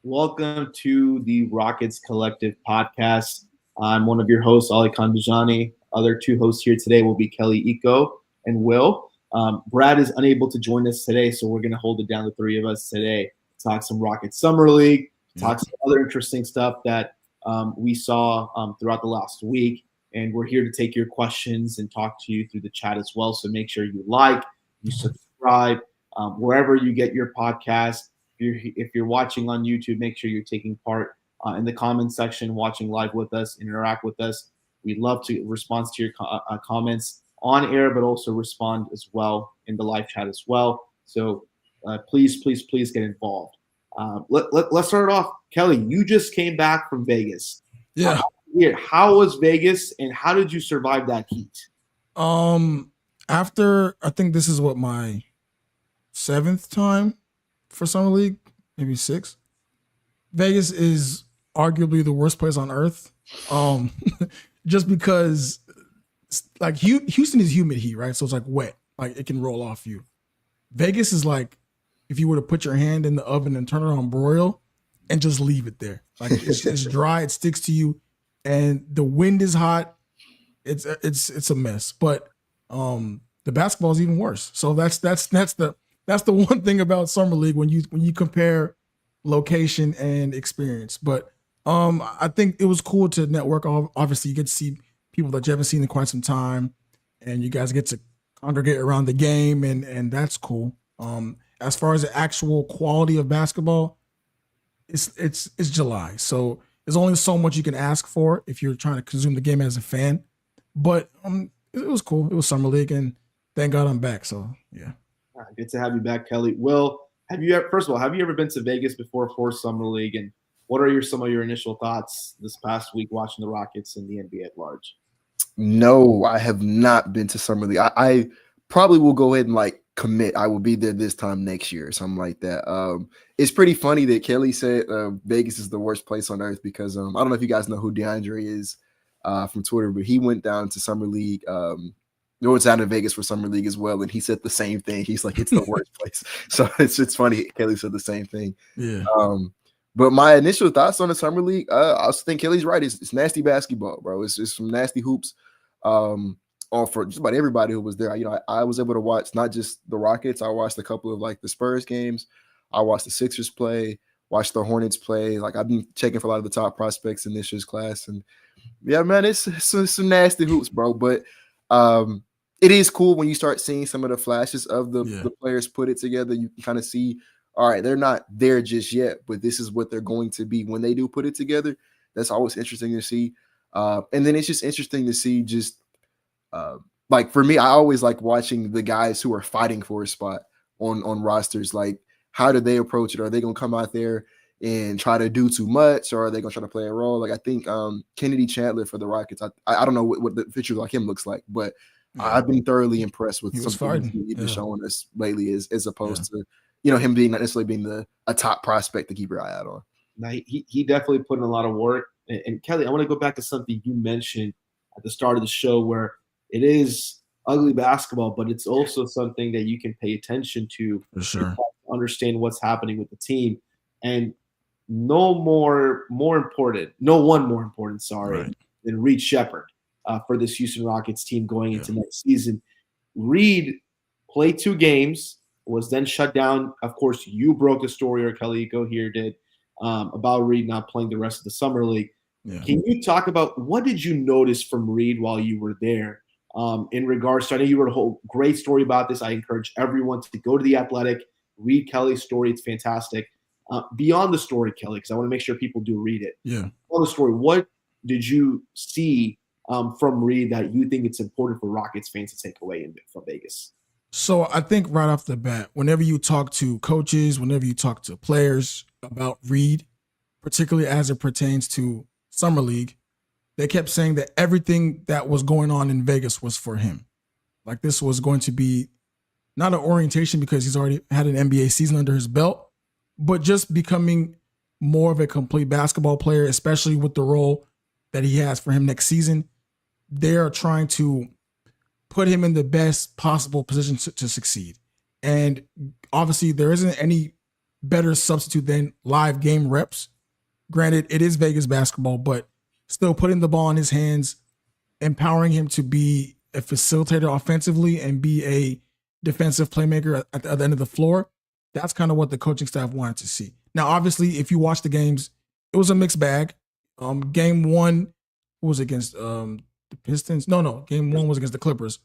Welcome to the Rockets Collective podcast. I'm one of your hosts, Ali Khandajani. Other two hosts here today will be Kelly Eco and Will. Brad is unable to join us today, so we're going to hold it down to three of us today. Talk some Rockets Summer League, talk some other interesting stuff that we saw throughout the last week. And we're here to take your questions and talk to you through the chat as well. So make sure you like, you subscribe, wherever you get your podcast. If you're watching on YouTube, make sure you're taking part in the comment section, watching live with us, interact with us. We'd love to respond to your comments on air, but also respond as well in the live chat as well. So please get involved. Let's start off. Kelly, you just came back from Vegas. Yeah. How was Vegas, and how did you survive that heat? After I think this is what my 7th time for Summer League, maybe 6. Vegas is arguably the worst place on earth. Just because like Houston is humid heat, right? So it's like wet, like it can roll off you. Vegas is like if you were to put your hand in the oven and turn it on broil and just leave it there. Like it's dry, it sticks to you, and the wind is hot. It's a mess. But the basketball is even worse. So that's the one thing about Summer League when you compare location and experience. But I think it was cool to network. Obviously, you get to see people that you haven't seen in quite some time, and you guys get to congregate around the game, and that's cool. As far as the actual quality of basketball, it's July, so there's only so much you can ask for if you're trying to consume the game as a fan. But it was cool. It was Summer League, and thank God I'm back. So yeah. Good to have you back, Kelly. Will, have you ever been to Vegas before for Summer League, and what are some of your initial thoughts this past week watching the Rockets and the NBA at large? No, I have not been to Summer League. I probably will go ahead and commit. I will be there this time next year or something like that. It's pretty funny that Kelly said Vegas is the worst place on earth because I don't know if you guys know who DeAndre is from Twitter, but he went down to Summer League. He went down to Vegas for Summer League as well, and he said the same thing. He's like, it's the worst place. So it's funny. Kelly said the same thing. Yeah. But my initial thoughts on the Summer League, I also think Kelly's right. It's nasty basketball, bro. It's just some nasty hoops. For just about everybody who was there. I was able to watch not just the Rockets. I watched a couple of the Spurs games. I watched the Sixers play, watched the Hornets play. I've been checking for a lot of the top prospects in this year's class. And yeah, man, it's some nasty hoops, bro. But it is cool when you start seeing some of the flashes of the players put it together. You can kind of see, all right, they're not there just yet, but this is what they're going to be when they do put it together. That's always interesting to see. And then it's just interesting to see for me, I always like watching the guys who are fighting for a spot on rosters. Like, how do they approach it? Are they going to come out there and try to do too much, or are they going to try to play a role? I think Kennedy Chandler for the Rockets, I don't know what the picture like him looks like, but I've been thoroughly impressed with some things he's been showing us lately as opposed to, him being not necessarily being a top prospect to keep your eye out on. Now, he definitely put in a lot of work. And Kelly, I want to go back to something you mentioned at the start of the show where it is ugly basketball, but it's also something that you can pay attention to to understand what's happening with the team. And no one more important, than Reed Shepherd for this Houston Rockets team going into next season. Reed played 2 games, was then shut down. Of course, you broke a story, or Kelly Eco here did, about Reed not playing the rest of the Summer League. Yeah. Can you talk about what did you notice from Reed while you were there in regards to – I know you wrote a whole great story about this. I encourage everyone to go to The Athletic, read Kelly's story. It's fantastic. Beyond the story, Kelly, because I want to make sure people do read it. Yeah. On the story, what did you see from Reed that you think it's important for Rockets fans to take away from Vegas? So I think right off the bat, whenever you talk to coaches, whenever you talk to players about Reed, particularly as it pertains to Summer League, they kept saying that everything that was going on in Vegas was for him. Like this was going to be not an orientation because he's already had an NBA season under his belt, but just becoming more of a complete basketball player, especially with the role that he has for him next season. They're trying to put him in the best possible position to succeed. And obviously there isn't any better substitute than live game reps. Granted, it is Vegas basketball, but still putting the ball in his hands, empowering him to be a facilitator offensively and be a defensive playmaker at the other end of the floor. That's kind of what the coaching staff wanted to see. Now, obviously, if you watch the games, it was a mixed bag. Game one was against the Pistons. No. Game one was against the Clippers.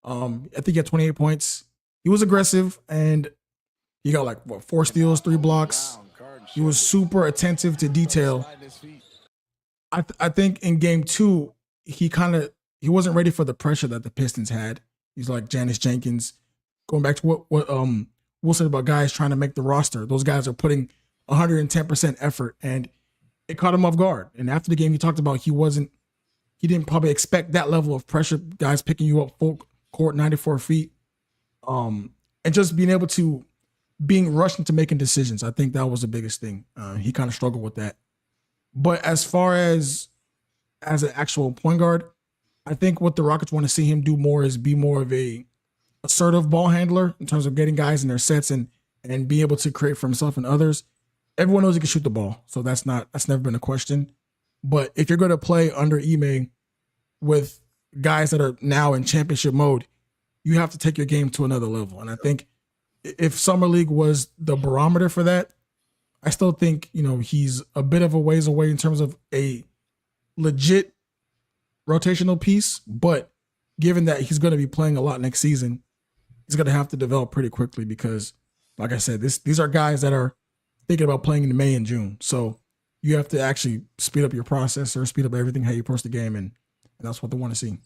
I think he had 28 points. He was aggressive, and he got 4 steals, 3 blocks. He was super attentive to detail. I think in game two, he wasn't ready for the pressure that the Pistons had. He's like Janice Jenkins. Going back to what Will said about guys trying to make the roster. Those guys are putting 110% effort, and it caught him off guard. And after the game, he talked about he didn't probably expect that level of pressure, guys picking you up full court, 94 feet. And just being rushed into making decisions. I think that was the biggest thing. He kind of struggled with that. But as far as an actual point guard, I think what the Rockets want to see him do more is be more of a assertive ball handler in terms of getting guys in their sets and be able to create for himself and others. Everyone knows he can shoot the ball, so that's never been a question. But if you're going to play under Ime with guys that are now in championship mode, you have to take your game to another level. And I think if Summer League was the barometer for that, I still think, he's a bit of a ways away in terms of a legit rotational piece. But given that he's going to be playing a lot next season, he's going to have to develop pretty quickly because, like I said, these are guys that are thinking about playing in May and June. So you have to actually speed up your process or speed up everything, how you approach the game, and that's what they want to see.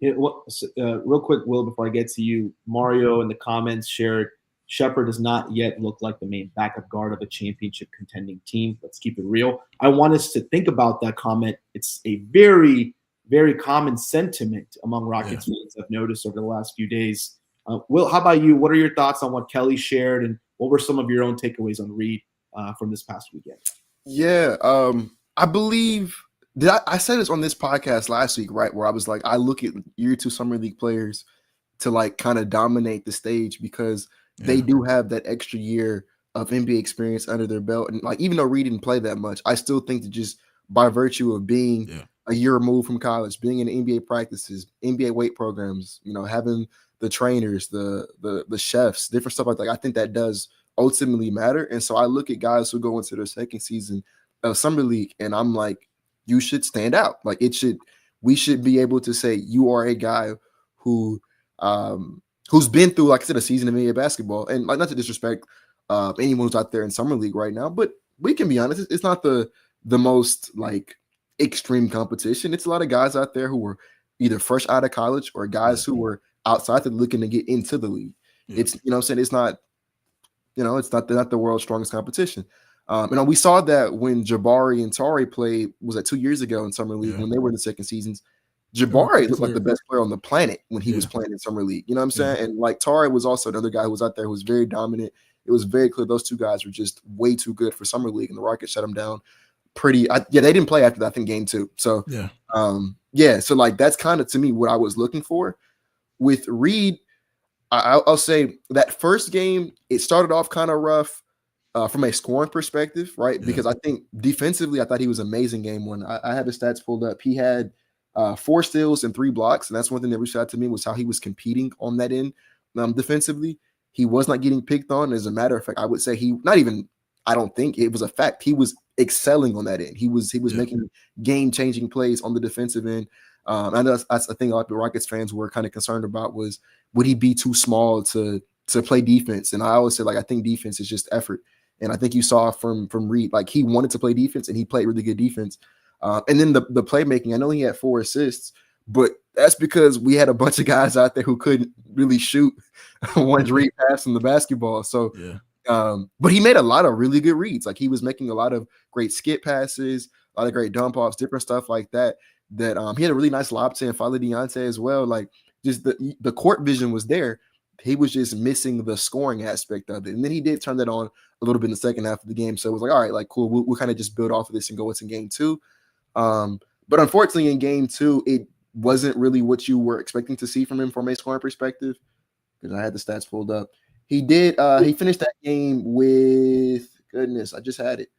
Yeah, real quick, Will, before I get to you, Mario in the comments shared, Shepherd does not yet look like the main backup guard of a championship contending team. Let's keep it real. I want us to think about that comment. It's a very, very common sentiment among Rockets fans I've noticed over the last few days. Will, how about you? What are your thoughts on what Kelly shared, and what were some of your own takeaways on Reed from this past weekend? Yeah, I believe I said this on this podcast last week, right? Where I was like, I look at year 2 summer league players to kind of dominate the stage because they do have that extra year of NBA experience under their belt. And even though Reed didn't play that much, I still think that just by virtue of being a year removed from college, being in NBA practices, NBA weight programs, having the trainers, the chefs, different stuff like that, I think that does ultimately matter. And so I look at guys who go into their second season of summer league, and I'm like, you should stand out. We should be able to say you are a guy who's been through, like I said, a season of NBA basketball. And not to disrespect anyone who's out there in summer league right now, but we can be honest, it's not the most extreme competition. It's a lot of guys out there who were either fresh out of college or guys who were outside that looking to get into the league. It's I'm saying it's not the world's strongest competition. And we saw that when Jabari and Tari played, was that 2 years ago in summer league when they were in the second seasons. Jabari looked like the best player on the planet when he was playing in summer league. You know what I'm saying? And Tari was also another guy who was out there who was very dominant. It was very clear those two guys were just way too good for summer league, and the Rockets shut them down. They didn't play after that, I think game 2. So so that's kind of to me what I was looking for with Reed. I'll say that first game, it started off kind of rough from a scoring perspective, right? Because I think defensively, I thought he was amazing game 1. I had the stats pulled up. He had 4 steals and 3 blocks, and that's one thing that reached out to me was how he was competing on that end defensively. He was not getting picked on. As a matter of fact, I would say I don't think it was a fact. He was excelling on that end. He was making game-changing plays on the defensive end. And that's the thing a lot of the Rockets fans were kind of concerned about was, would he be too small to play defense? And I always say, I think defense is just effort. And I think you saw from Reed, he wanted to play defense and he played really good defense. And then the playmaking, I know he had 4 assists, but that's because we had a bunch of guys out there who couldn't really shoot once Reed passed in the basketball. So, but he made a lot of really good reads. He was making a lot of great skip passes, a lot of great dump offs, different stuff like that. He had a really nice lob to and follow Deontay as well. Just the court vision was there. He was just missing the scoring aspect of it. And then he did turn that on a little bit in the second half of the game. So it was all right, cool. We'll kind of just build off of this and go into game 2. But unfortunately in game 2, it wasn't really what you were expecting to see from him from a scoring perspective, because I had the stats pulled up. He did. He finished that game with goodness. I just had it.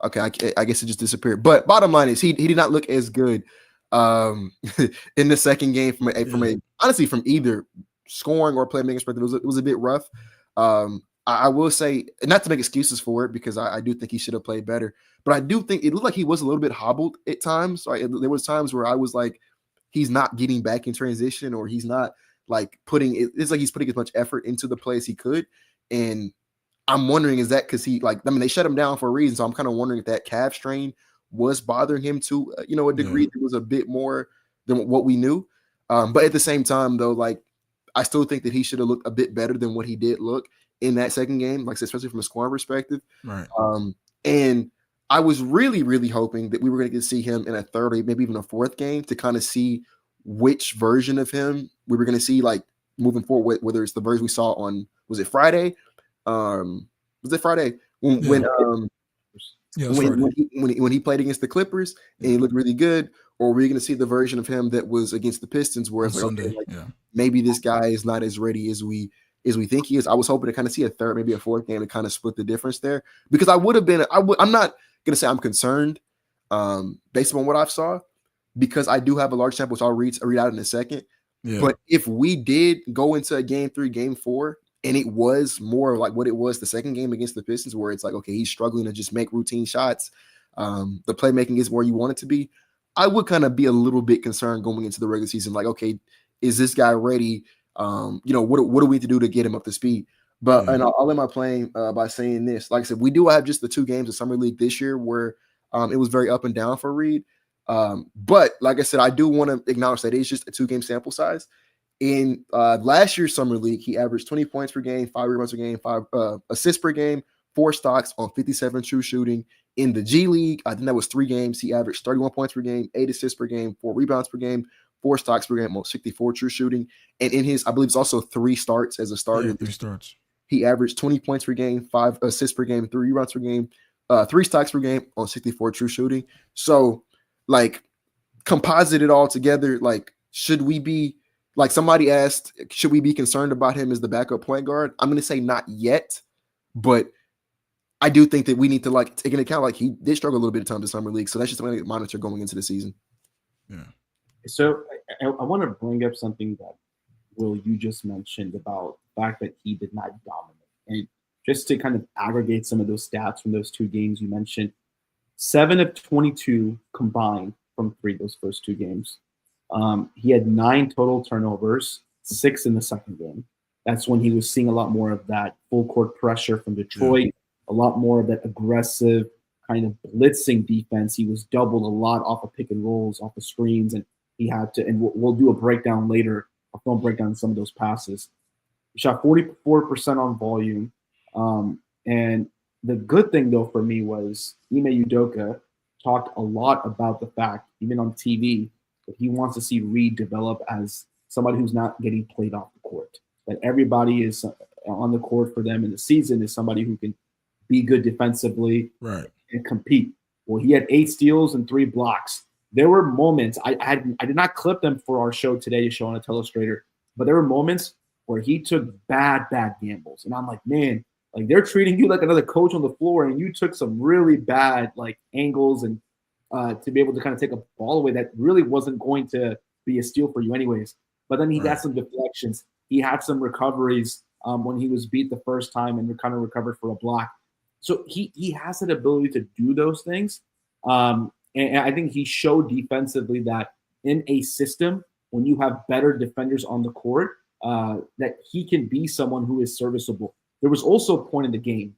Okay, I guess it just disappeared. But bottom line is he did not look as good in the second game from a honestly from either scoring or playmaking perspective. It was a bit rough. I will say, not to make excuses for it, because I do think he should have played better. But I do think it looked like he was a little bit hobbled at times. Right? There was times where I was like, he's not getting back in transition, or he's not like putting it. It's like he's putting as much effort into the play as he could. And I'm wondering, is that because they shut him down for a reason. So I'm kind of wondering if that calf strain was bothering him to, a degree that was a bit more than what we knew. But at the same time, though, like, I still think that he should have looked a bit better than what he did look in that second game, like I said, especially from a scoring perspective. Right. And I was really, really hoping that we were going to get to see him in a third or maybe even a fourth game to kind of see which version of him we were going to see, like, moving forward, whether it's the version we saw on, was it Friday? Was it Friday when he played against the Clippers and he looked really good, or were you going to see the version of him that was against the Pistons where it's like, okay, maybe this guy is not as ready as we think he is? I was hoping to kind of see a third, maybe a fourth game to kind of split the difference there, because I'm not going to say I'm concerned based on what I saw, because I do have a large sample, which I'll read out in a second. Yeah. But if we did go into a game 3, game 4, and it was more like what it was the second game against the Pistons, where it's like, okay, he's struggling to just make routine shots. The playmaking is where you want it to be. I would kind of be a little bit concerned going into the regular season. Like, okay, is this guy ready? What do we need to do to get him up to speed? But and I'll end my playing by saying this. Like I said, we do have just the 2 games of Summer League this year where it was very up and down for Reed. But like I said, I do want to acknowledge that it's just a 2-game sample size. In last year's Summer League, he averaged 20 points per game, 5 rebounds per game, 5 assists per game, 4 stocks on 57 true shooting. In the G League, I think that was 3 games. He averaged 31 points per game, 8 assists per game, 4 rebounds per game, 4 stocks per game, on 64 true shooting. And in his, I believe it's also 3 starts as a starter. Yeah, 3 starts. He averaged 20 points per game, 5 assists per game, 3 rebounds per game, 3 stocks per game on 64 true shooting. So, like, composite it all together, like, should we be, like somebody asked, should we be concerned about him as the backup point guard? I'm going to say not yet, but I do think that we need to, like, take into account, like, he did struggle a little bit of time in Summer League. So that's just something to monitor going into the season. Yeah. So I want to bring up something that, Will, you just mentioned about the fact that he did not dominate. And just to kind of aggregate some of those stats from those 2 games you mentioned, 7 of 22 combined from 3 those first 2 games. He had 9 total turnovers, 6 in the second game. That's when he was seeing a lot more of that full court pressure from Detroit, a lot more of that aggressive kind of blitzing defense. He was doubled a lot off of pick and rolls, off of screens, and he had to, and we'll do a breakdown later, a film breakdown on some of those passes. He shot 44% on volume. And the good thing, though, for me was Ime Udoka talked a lot about the fact, even on TV, that he wants to see Reed develop as somebody who's not getting played off the court. That everybody is on the court for them in the season is somebody who can be good defensively and compete. Well, he had 8 steals and 3 blocks. There were moments, I did not clip them for our show today to show on a telestrator, but there were moments where he took bad gambles. And I'm like, man, like, they're treating you like another coach on the floor, and you took some really bad, like, angles and to be able to kind of take a ball away that really wasn't going to be a steal for you anyways. But then he got some deflections. He had some recoveries when he was beat the first time and kind of recovered for a block. So he has that ability to do those things. And I think he showed defensively that in a system, when you have better defenders on the court, that he can be someone who is serviceable. There was also a point in the game,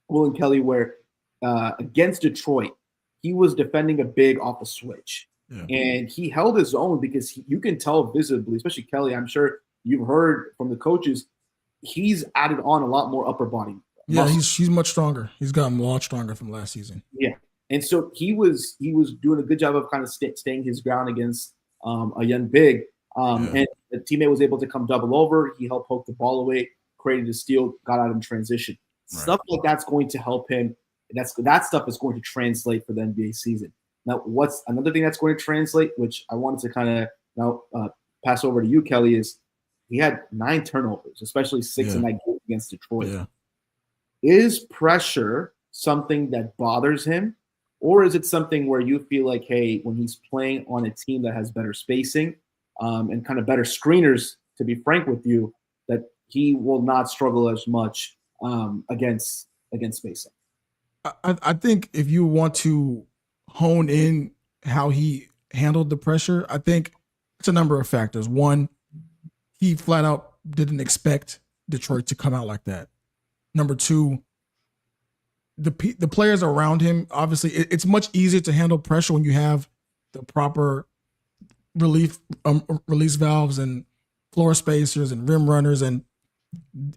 Will and Kelly, where against Detroit, he was defending a big off a switch. Yeah. And he held his own because you can tell visibly, especially Kelly, I'm sure you've heard from the coaches, he's added on a lot more upper body muscle. Yeah, he's much stronger. He's gotten a lot stronger from last season. Yeah. And so he was doing a good job of kind of staying his ground against a young big. And the teammate was able to come double over. He helped poke the ball away, created a steal, got out in transition. Right. Stuff like that's going to help him. That stuff is going to translate for the NBA season. Now, what's another thing that's going to translate, which I wanted to kind of now pass over to you, Kelly, is he had 9 turnovers, especially 6 in that game against Detroit. Yeah. Is pressure something that bothers him, or is it something where you feel like, hey, when he's playing on a team that has better spacing and kind of better screeners, to be frank with you, that he will not struggle as much against spacing? I think if you want to hone in how he handled the pressure, I think it's a number of factors. One, he flat out didn't expect Detroit to come out like that. Number two, the players around him, obviously, it's much easier to handle pressure when you have the proper release valves and floor spacers and rim runners. And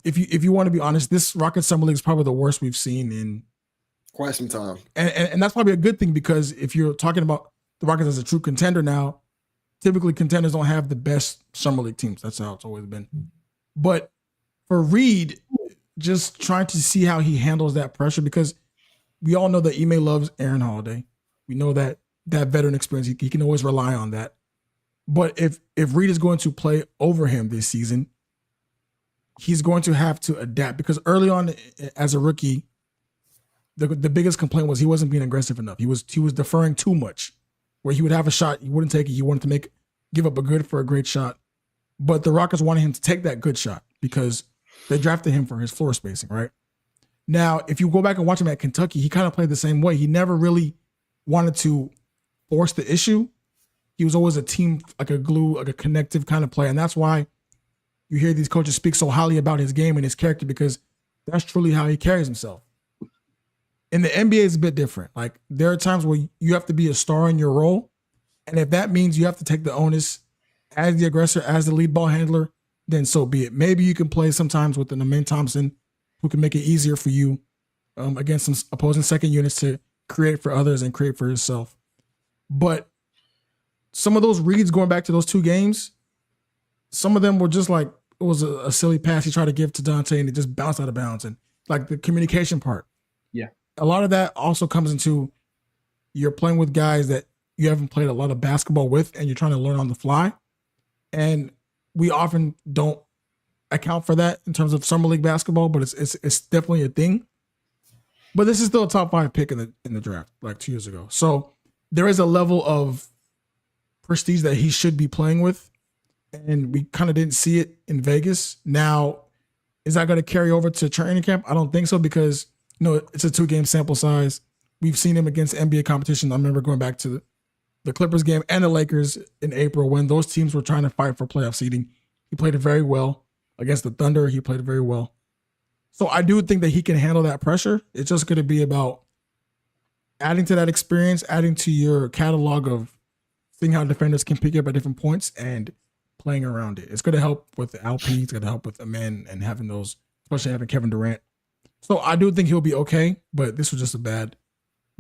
if you want to be honest, this Rockets Summer League is probably the worst we've seen in quite some time. And that's probably a good thing, because if you're talking about the Rockets as a true contender now, typically contenders don't have the best Summer League teams. That's how it's always been. But for Reed, just trying to see how he handles that pressure, because we all know that Ime loves Aaron Holiday. We know that veteran experience, he can always rely on that. But if Reed is going to play over him this season, he's going to have to adapt, because early on as a rookie, the biggest complaint was he wasn't being aggressive enough. He was deferring too much, where he would have a shot, he wouldn't take it. He wanted to give up a good for a great shot. But the Rockets wanted him to take that good shot because they drafted him for his floor spacing, right? Now, if you go back and watch him at Kentucky, he kind of played the same way. He never really wanted to force the issue. He was always a team, like a glue, like a connective kind of player. And that's why you hear these coaches speak so highly about his game and his character, because that's truly how he carries himself. In the NBA, it's a bit different. Like, there are times where you have to be a star in your role. And if that means you have to take the onus as the aggressor, as the lead ball handler, then so be it. Maybe you can play sometimes with an Amen Thompson, who can make it easier for you against some opposing second units to create for others and create for yourself. But some of those reads, going back to those 2 games, some of them were just like, it was a silly pass he tried to give to Dante and it just bounced out of bounds. And like the communication part. Yeah. A lot of that also comes into, you're playing with guys that you haven't played a lot of basketball with, and you're trying to learn on the fly. And we often don't account for that in terms of Summer League basketball, but it's definitely a thing. But this is still a top 5 pick in the draft, like 2 years ago. So there is a level of prestige that he should be playing with, and we kind of didn't see it in Vegas. Now, is that going to carry over to training camp? I don't think so, because it's a 2-game sample size. We've seen him against NBA competition. I remember going back to the Clippers game and the Lakers in April, when those teams were trying to fight for playoff seeding. He played it very well. Against the Thunder, he played it very well. So I do think that he can handle that pressure. It's just going to be about adding to that experience, adding to your catalog of seeing how defenders can pick you up at different points and playing around it. It's going to help with LP. It's going to help with Amen and having those, especially having Kevin Durant. So I do think he'll be okay, but this was just a bad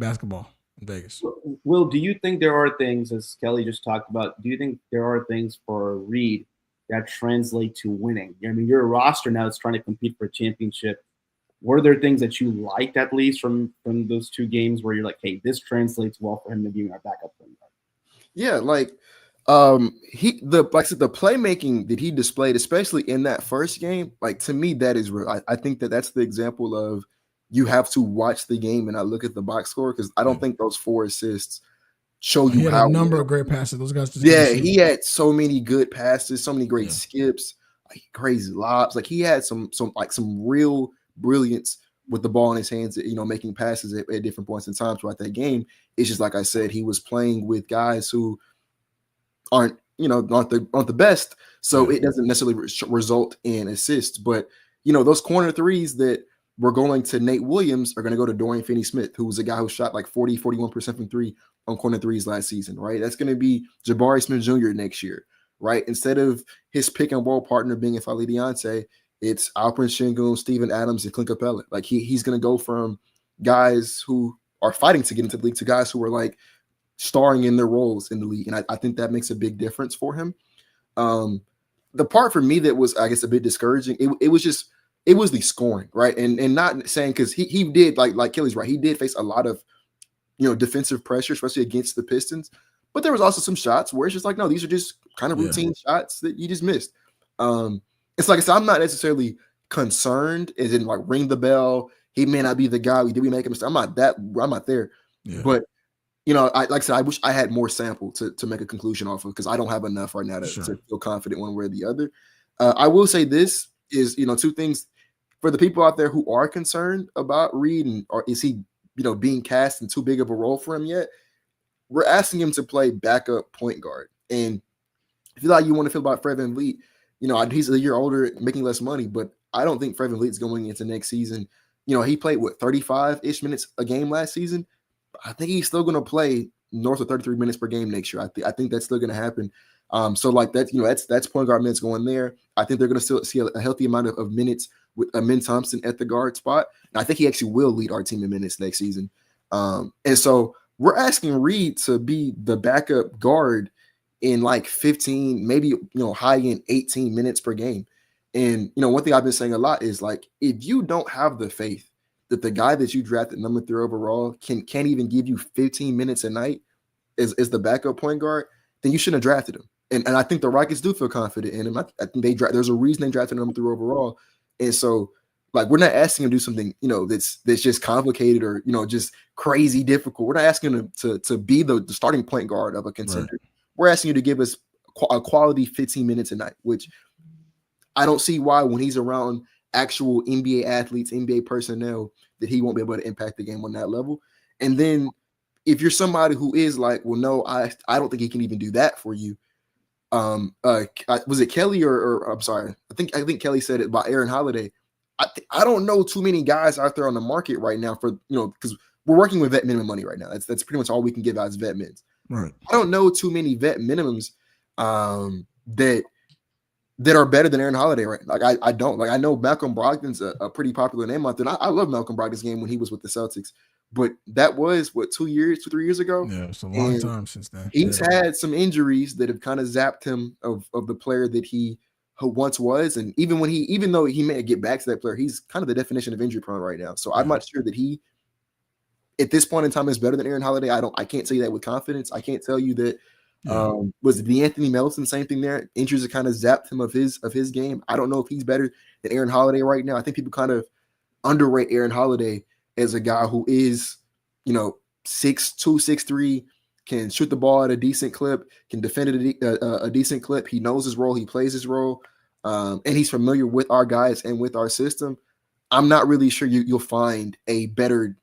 basketball in Vegas. Will, do you think there are things, as Kelly just talked about, do you think there are things for Reed that translate to winning? I mean, you're a roster now that's trying to compete for a championship. Were there things that you liked, at least from those 2 games, where you're like, hey, this translates well for him to be our backup point guard? Yeah, like the playmaking that he displayed, especially in that first game, like, to me, that is real. I think that's the example of, you have to watch the game and not look at the box score, because I don't think those 4 assists show you how. A number of great passes. Those guys just he had so many good passes, so many great skips, like crazy lobs. Like, he had some real brilliance with the ball in his hands, making passes at different points in time throughout that game. It's just, like I said, he was playing with guys who aren't the best, so it doesn't necessarily result in assists. But those corner threes that were going to Nate Williams are going to go to Dorian Finney-Smith, who was a guy who shot like 41% from 3 on corner threes last season, right? That's going to be Jabari Smith Jr. next year, right? Instead of his pick and roll partner being Fali Deontay, it's Alperen Sengun, Steven Adams, and Clint Capella. Like, he's going to go from guys who are fighting to get into the league to guys who are like starring in their roles in the league. And I think that makes a big difference for him. The part for me that was, I guess, a bit discouraging, it was the scoring, right? And not saying, because he did, like Kelly's right, he did face a lot of defensive pressure, especially against the Pistons. But there was also some shots where it's just like, no, these are just kind of routine shots that you just missed. It's like I said, I'm not necessarily concerned, as in like ring the bell. He may not be the guy. Did we make a mistake? I'm not there. Yeah. But like I said, I wish I had more sample to make a conclusion off of, because I don't have enough right now to feel confident one way or the other. I will say this is, two things for the people out there who are concerned about Reed, or is he, being cast in too big of a role for him yet? We're asking him to play backup point guard. And if you like, you want to feel about Fred VanVleet, he's a year older, making less money, but I don't think Fred VanVleet's going into next season. He played 35-ish minutes a game last season. I think he's still going to play north of 33 minutes per game next year. I think that's still going to happen. So like that, that's point guard minutes going there. I think they're going to still see a healthy amount of minutes with Amin Thompson at the guard spot. And I think he actually will lead our team in minutes next season. And so we're asking Reed to be the backup guard in like 15, maybe, high end 18 minutes per game. And, one thing I've been saying a lot is, like, if you don't have the faith that the guy that you drafted number 3 overall can't even give you 15 minutes a night as the backup point guard, then you shouldn't have drafted him. And I think the Rockets do feel confident in him. I think there's a reason they drafted number 3 overall. And so, like, we're not asking him to do something, that's just complicated or, just crazy difficult. We're not asking him to be the starting point guard of a contender. Right. We're asking you to give us a quality 15 minutes a night, which I don't see why, when he's around actual NBA athletes, NBA personnel, that he won't be able to impact the game on that level. And then if you're somebody who is like, well, no, I don't think he can even do that for you. Was it Kelly or I'm sorry, I think Kelly said it about Aaron Holiday. I don't know too many guys out there on the market right now for, because we're working with vet minimum money right now. That's pretty much all we can give out as vet mins. Right. I don't know too many vet minimums that are better than Aaron Holiday, right? Like I don't. Like, I know Malcolm Brogdon's a pretty popular name out there. And I love Malcolm Brogdon's game when he was with the Celtics, but that was 3 years ago. Yeah, it's a long time since then. He's had some injuries that have kind of zapped him of the player that he once was, and even though he may get back to that player, he's kind of the definition of injury prone right now. So I'm not sure that he, at this point in time, is better than Aaron Holiday. I can't say that with confidence. I can't tell you that. Was the Anthony Melton same thing there? Injuries have kind of zapped him of his game. I don't know if he's better than Aaron Holiday right now. I think people kind of underrate Aaron Holiday as a guy who is, 6'2", 6'3", can shoot the ball at a decent clip, can defend at a decent clip. He knows his role. He plays his role, and he's familiar with our guys and with our system. I'm not really sure you'll find a better,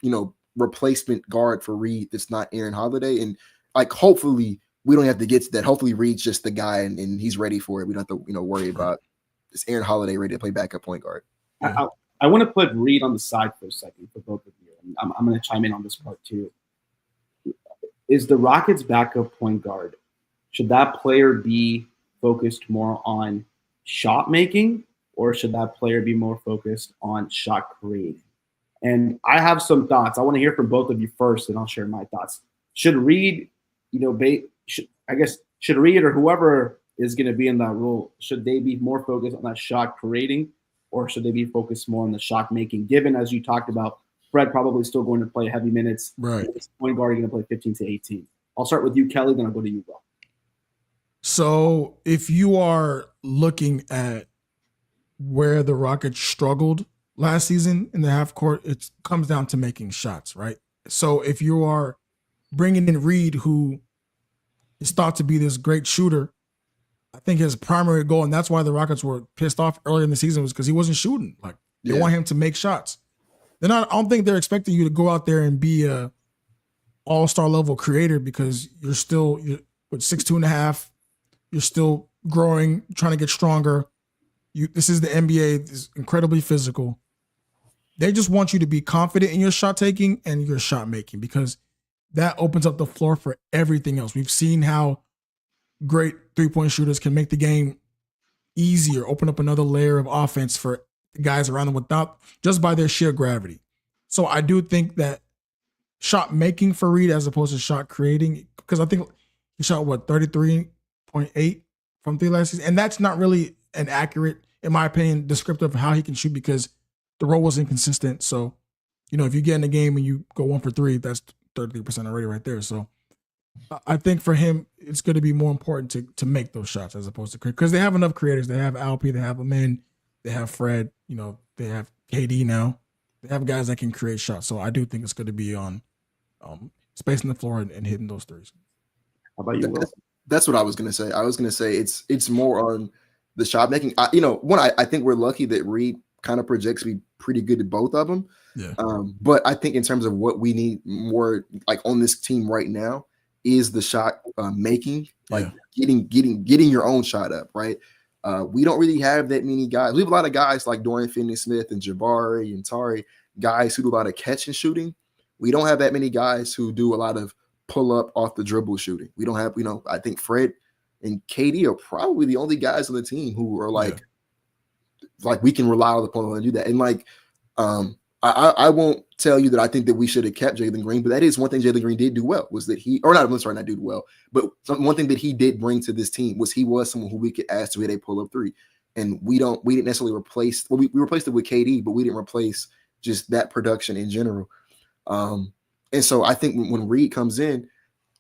replacement guard for Reed that's not Aaron Holiday. And like, hopefully we don't have to get to that. Hopefully Reed's just the guy and he's ready for it. We don't have to, worry about is Aaron Holiday ready to play backup point guard. I want to put Reed on the side for a second for both of you. I'm going to chime in on this part too. Is the Rockets backup point guard, should that player be focused more on shot making, or should that player be more focused on shot creating? And I have some thoughts. I want to hear from both of you first, and I'll share my thoughts. Should Reed, should Reed or whoever is going to be in that role, should they be more focused on that shot creating, or should they be focused more on the shot making? Given, as you talked about, Fred probably still going to play heavy minutes. Right. Point guard going to play 15 to 18. I'll start with you, Kelly, then I'll go to you, Will. So if you are looking at where the Rockets struggled last season in the half court, it comes down to making shots, right? So if you are bringing in Reed, who is thought to be this great shooter, I think his primary goal, and that's why the Rockets were pissed off earlier in the season, was because he wasn't shooting. Like, they want him to make shots. I don't think they're expecting you to go out there and be a all-star level creator, because you're with 6'2.5", you're still growing, trying to get stronger. This is the NBA. It's incredibly physical. They just want you to be confident in your shot taking and your shot making, because that opens up the floor for everything else. We've seen how great three-point shooters can make the game easier, open up another layer of offense for guys around them without just by their sheer gravity. So I do think that shot making for Reed as opposed to shot creating, because I think he shot 33.8 from 3 last season, and that's not really an accurate, in my opinion, descriptive of how he can shoot, because the role was inconsistent. So, if you get in the game and you go 1 for 3, that's 33% already right there. So I think for him, it's going to be more important to make those shots as opposed to create, because they have enough creators. They have Alp, they have Amin, they have Fred, they have KD now. They have guys that can create shots. So I do think it's going to be on spacing the floor and hitting those threes. How about you, Will? That's what I was going to say. I was going to say it's more on the shot making. I think we're lucky that Reed kind of projects to be pretty good at both of them. Yeah. But I think in terms of what we need more like on this team right now is the shot making, like getting your own shot up, right? We don't really have that many guys. We have a lot of guys like Dorian Finney-Smith and Jabari and Tari, guys who do a lot of catch and shooting. We don't have that many guys who do a lot of pull up off the dribble shooting. We don't have, I think Fred and KD are probably the only guys on the team who are like we can rely upon them to do that. And I won't tell you that I think that we should have kept Jalen Green, but that is one thing Jalen Green did do well was that not do well, but one thing that he did bring to this team was he was someone who we could ask to hit a pull-up three. And we didn't necessarily replace, we replaced it with KD, but we didn't replace just that production in general. And so I think when Reed comes in,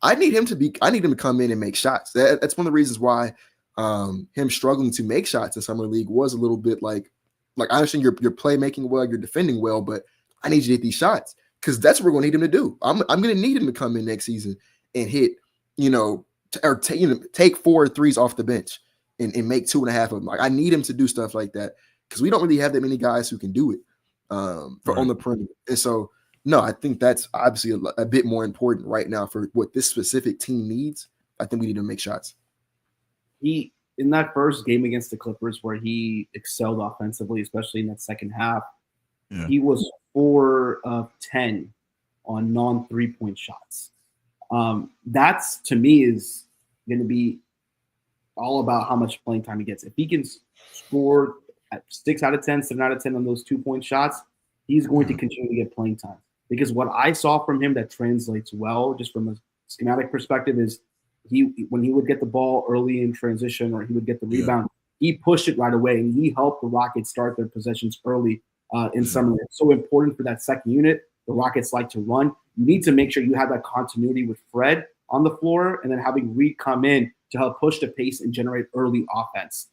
I need him to come in and make shots. That's one of the reasons why him struggling to make shots in Summer League was a little bit like I understand you're playmaking well, you're defending well, but I need you to hit these shots because that's what we're going to need him to do. I'm going to need him to come in next season and hit, take 4 threes off the bench and make 2.5 of them. Like I need him to do stuff like that because we don't really have that many guys who can do it on the perimeter. And so, no, I think that's obviously a bit more important right now for what this specific team needs. I think we need to make shots. In that first game against the Clippers where he excelled offensively, especially in that second half, he was 4 of 10 on non-3-point shots. That's, to me, is going to be all about how much playing time he gets. If he can score at 6 out of 10, 7 out of 10 on those 2-point shots, he's going to continue to get playing time. Because what I saw from him that translates well, just from a schematic perspective, is when he would get the ball early in transition or he would get the rebound, he pushed it right away and he helped the Rockets start their possessions early in summer. It's so important for that second unit. The Rockets like to run. You need to make sure you have that continuity with Fred on the floor and then having Reed come in to help push the pace and generate early offense.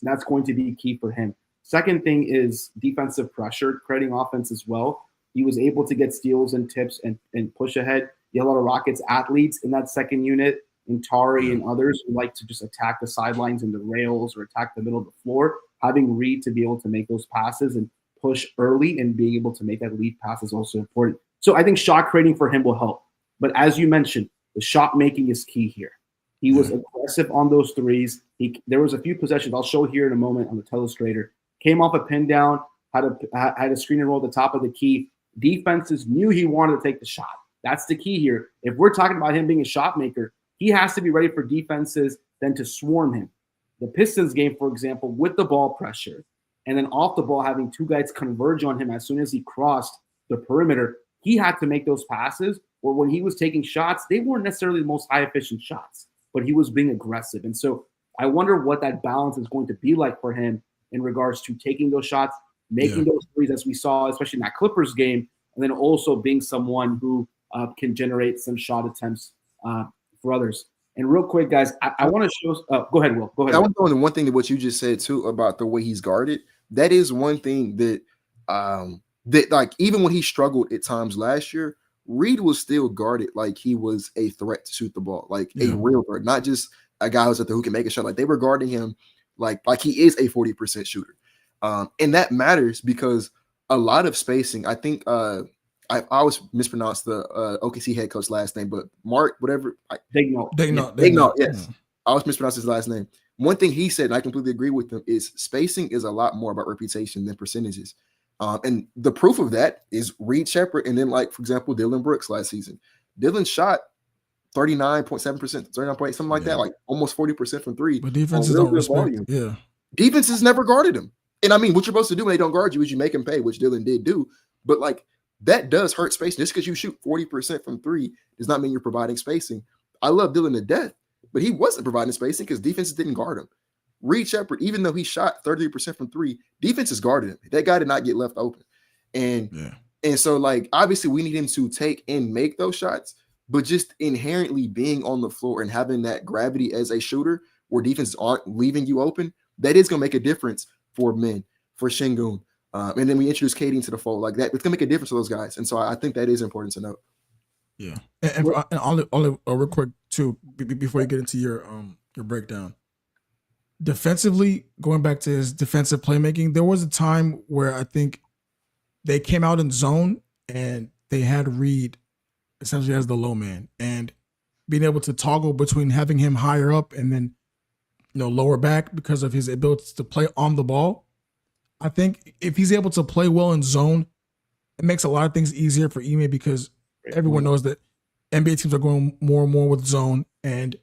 That's going to be key for him. Second thing is defensive pressure, creating offense as well. He was able to get steals and tips and push ahead. You have a lot of Rockets athletes in that second unit, and Tari and others who like to just attack the sidelines and the rails or attack the middle of the floor. Having Reed to be able to make those passes and push early and being able to make that lead pass is also important. So I think shot creating for him will help. But as you mentioned, the shot making is key here. He was aggressive on those threes. There was a few possessions I'll show here in a moment on the telestrator. Came off a pin down, had a screen and roll at the top of the key. Defenses knew he wanted to take the shot. That's the key here. If we're talking about him being a shot maker, he has to be ready for defenses then to swarm him. The Pistons game, for example, with the ball pressure and then off the ball having 2 guys converge on him as soon as he crossed the perimeter, he had to make those passes where when he was taking shots, they weren't necessarily the most high-efficient shots, but he was being aggressive. And so I wonder what that balance is going to be like for him in regards to taking those shots, making those threes as we saw, especially in that Clippers game, and then also being someone who can generate some shot attempts for others. And real quick, guys, I want to show go ahead, Will. Go ahead. I want to know one thing that what you just said, too, about the way he's guarded. That is one thing that, that like, even when he struggled at times last year, Reed was still guarded like he was a threat to shoot the ball, like a real threat, not just a guy who can make a shot. Like, they were guarding him like he is a 40% shooter. And that matters because a lot of spacing, I think I always mispronounce the OKC head coach last name, but Mark, whatever. Daigneault, yes. I always mispronounce his last name. One thing he said, and I completely agree with him, is spacing is a lot more about reputation than percentages. And the proof of that is Reed Shepherd and then, like, for example, Dylan Brooks last season. Dylan shot 39.7%, 39.8%, something like that, like almost 40% from 3. But defenses don't respect. Defenses never guarded him. And I mean, what you're supposed to do when they don't guard you is you make them pay, which Dylan did do. But like, that does hurt spacing. Just because you shoot 40% from 3 does not mean you're providing spacing. I love Dylan to death, but he wasn't providing spacing because defenses didn't guard him. Reed Shepherd, even though he shot 33% from 3, defenses guarded him. That guy did not get left open. And so, like, obviously we need him to take and make those shots, but just inherently being on the floor and having that gravity as a shooter where defenses aren't leaving you open, that is going to make a difference for men, for Sengun. And then we introduce Katie into the fold like that. It's going to make a difference for those guys. And so I think that is important to note. Yeah. And only real quick, too, before you get into your breakdown. Defensively, going back to his defensive playmaking, there was a time where I think they came out in zone and they had Reed essentially as the low man, and being able to toggle between having him higher up and then, lower back because of his ability to play on the ball. I think if he's able to play well in zone, it makes a lot of things easier for Ime because everyone knows that NBA teams are going more and more with zone, and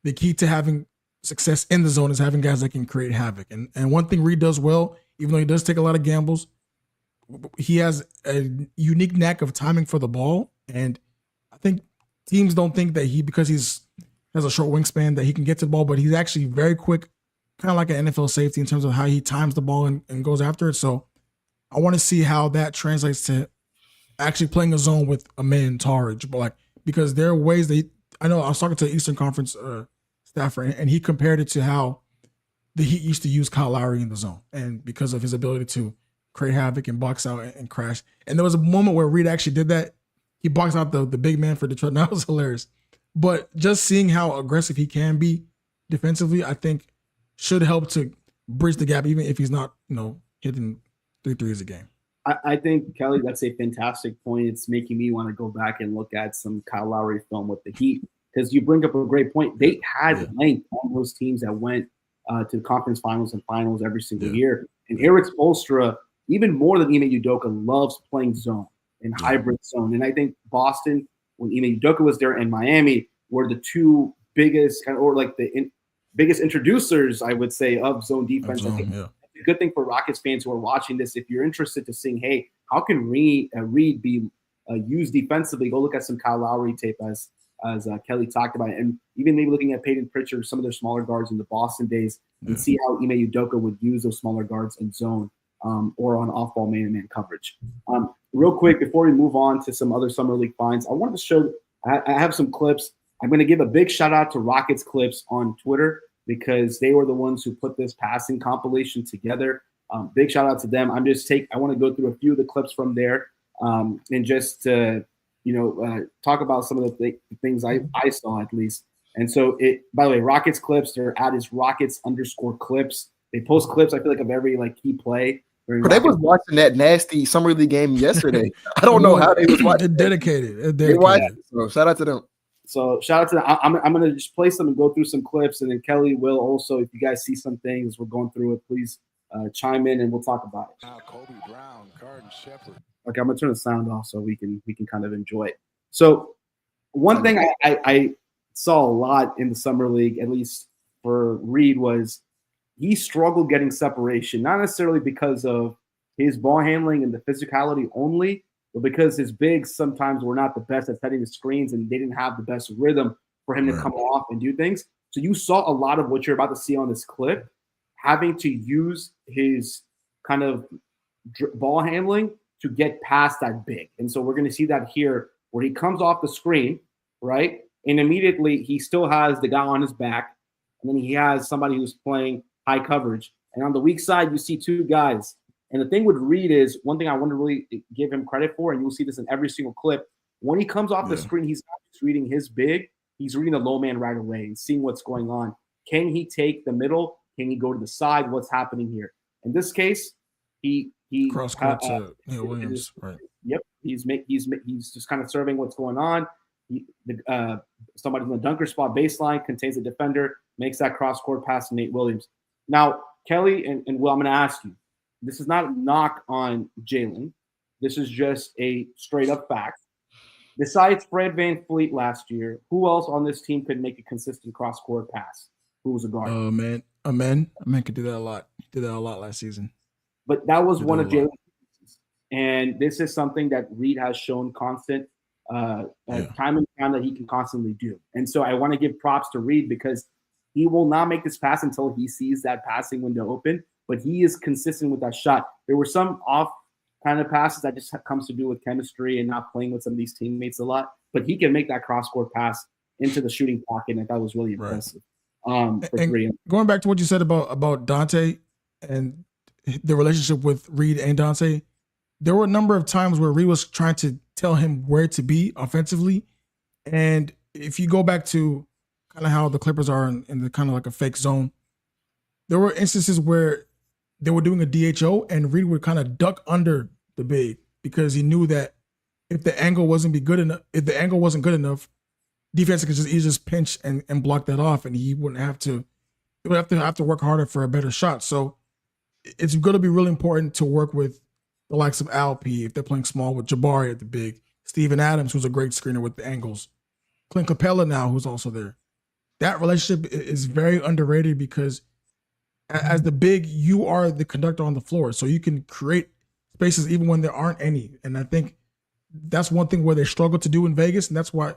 the key to having success in the zone is having guys that can create havoc. And one thing Reed does well, even though he does take a lot of gambles, he has a unique knack of timing for the ball. And I think teams don't think that because he's has a short wingspan that he can get to the ball, but he's actually very quick, kind of like an NFL safety in terms of how he times the ball and goes after it. So I want to see how that translates to actually playing a zone with a man Targe, but because there are ways I know I was talking to the Eastern Conference staffer, and he compared it to how the Heat used to use Kyle Lowry in the zone, and because of his ability to create havoc and box out and crash. And there was a moment where Reed actually did that. He boxed out the big man for Detroit. That was hilarious. But just seeing how aggressive he can be defensively, I think should help to bridge the gap, even if he's not, hitting 3 threes a game. I think, Kelly, that's a fantastic point. It's making me want to go back and look at some Kyle Lowry film with the Heat, because you bring up a great point. They had length on those teams that went to the conference finals and finals every single year. And Eric Spoelstra, even more than Ime Udoka, loves playing zone and hybrid zone. And I think Boston, when Ime Udoka was there, and Miami were the two biggest biggest introducers, I would say, of zone defense. I think it's a good thing for Rockets fans who are watching this. If you're interested to seeing, hey, how can Reed be used defensively, go look at some Kyle Lowry tape as Kelly talked about, and even maybe looking at Peyton Pritchard, some of their smaller guards in the Boston days, and see how Ime Udoka would use those smaller guards in zone or on off-ball man-to-man coverage. Real quick, before we move on to some other Summer League finds, I wanted to show – I have some clips. I'm going to give a big shout-out to Rockets Clips on Twitter, because they were the ones who put this passing compilation together. Big shout-out to them. I want to go through a few of the clips from there and just talk about some of the things I saw, at least. And so, by the way, Rockets Clips, their ad is Rockets_clips. They post clips, I feel like, of every key play. But they was watching that nasty Summer League game yesterday. I don't know how they was watching. They're dedicated. They watched it, so shout out to them. So shout out to them. I'm going to just play some and go through some clips, and then Kelly will also, if you guys see some things we're going through it, please chime in and we'll talk about it. Kobe Brown, Garden Shepherd. Okay, I'm going to turn the sound off so we can kind of enjoy it. So one thing I saw a lot in the Summer League, at least for Reed, was he struggled getting separation, not necessarily because of his ball handling and the physicality only, but because his bigs sometimes were not the best at setting the screens, and they didn't have the best rhythm for him to come off and do things. So you saw a lot of what you're about to see on this clip, having to use his kind of ball handling to get past that big. And so we're going to see that here, where he comes off the screen, right? And immediately he still has the guy on his back, and then he has somebody who's playing high coverage. And on the weak side, you see two guys. And the thing with Reed is, one thing I want to really give him credit for, and you'll see this in every single clip, when he comes off the screen, he's not just reading his big, he's reading the low man right away and seeing what's going on. Can he take the middle? Can he go to the side? What's happening here? In this case, he cross court to Neil Williams, right? Yep, he's just kind of serving what's going on. Somebody in the dunker spot baseline contains a defender, makes that cross court pass to Nate Williams. Now, Kelly and Will, I'm going to ask you. This is not a knock on Jalen. This is just a straight up fact. Besides Fred VanVleet last year, who else on this team could make a consistent cross court pass? Who was a guard? Amen could do that a lot. He did that a lot last season. But that was one of Jalen's weaknesses. And this is something that Reed has shown constant time and time that he can constantly do. And so I want to give props to Reed, because he will not make this pass until he sees that passing window open. But he is consistent with that shot. There were some off kind of passes that just comes to do with chemistry and not playing with some of these teammates a lot. but he can make that cross-court pass into the shooting pocket, and that was really impressive. For three. Going back to what you said about Dante and the relationship with Reed and Dante, there were a number of times where Reed was trying to tell him where to be offensively. And if you go back to kind of how the Clippers are in the kind of like a fake zone, there were instances where they were doing a DHO and Reed would kind of duck under the big because he knew that if the angle wasn't good enough, defense could just pinch and block that off, and he would have to work harder for a better shot. So it's going to be really important to work with the likes of Alp if they're playing small, with Jabari at the big, Steven Adams, who's a great screener with the angles, Clint Capella now, who's also there. That relationship is very underrated because as the big, you are the conductor on the floor, so you can create spaces even when there aren't any. And I think that's one thing where they struggle to do in Vegas, and that's why,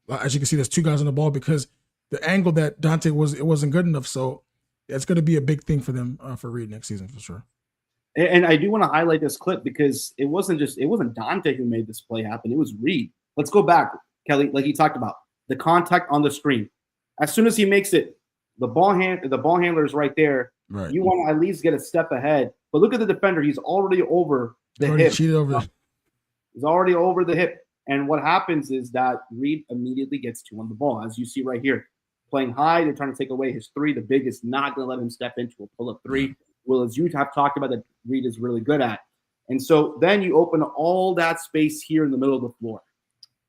as you can see, there's two guys on the ball because the angle that Dante it wasn't good enough. So it's going to be a big thing for them for Reed next season for sure. And I do want to highlight this clip because it wasn't Dante who made this play happen. It was Reed. Let's go back, Kelly, like he talked about the contact on the screen. As soon as he makes it, the ball handler is right there. Right. You want to at least get a step ahead. But look at the defender. He's already over the hip. He's already over the hip. And what happens is that Reed immediately gets two on the ball, as you see right here. Playing high, they're trying to take away his three. The big is not going to let him step into a pull-up three. Well, as you have talked about, that Reed is really good at. And so then you open all that space here in the middle of the floor.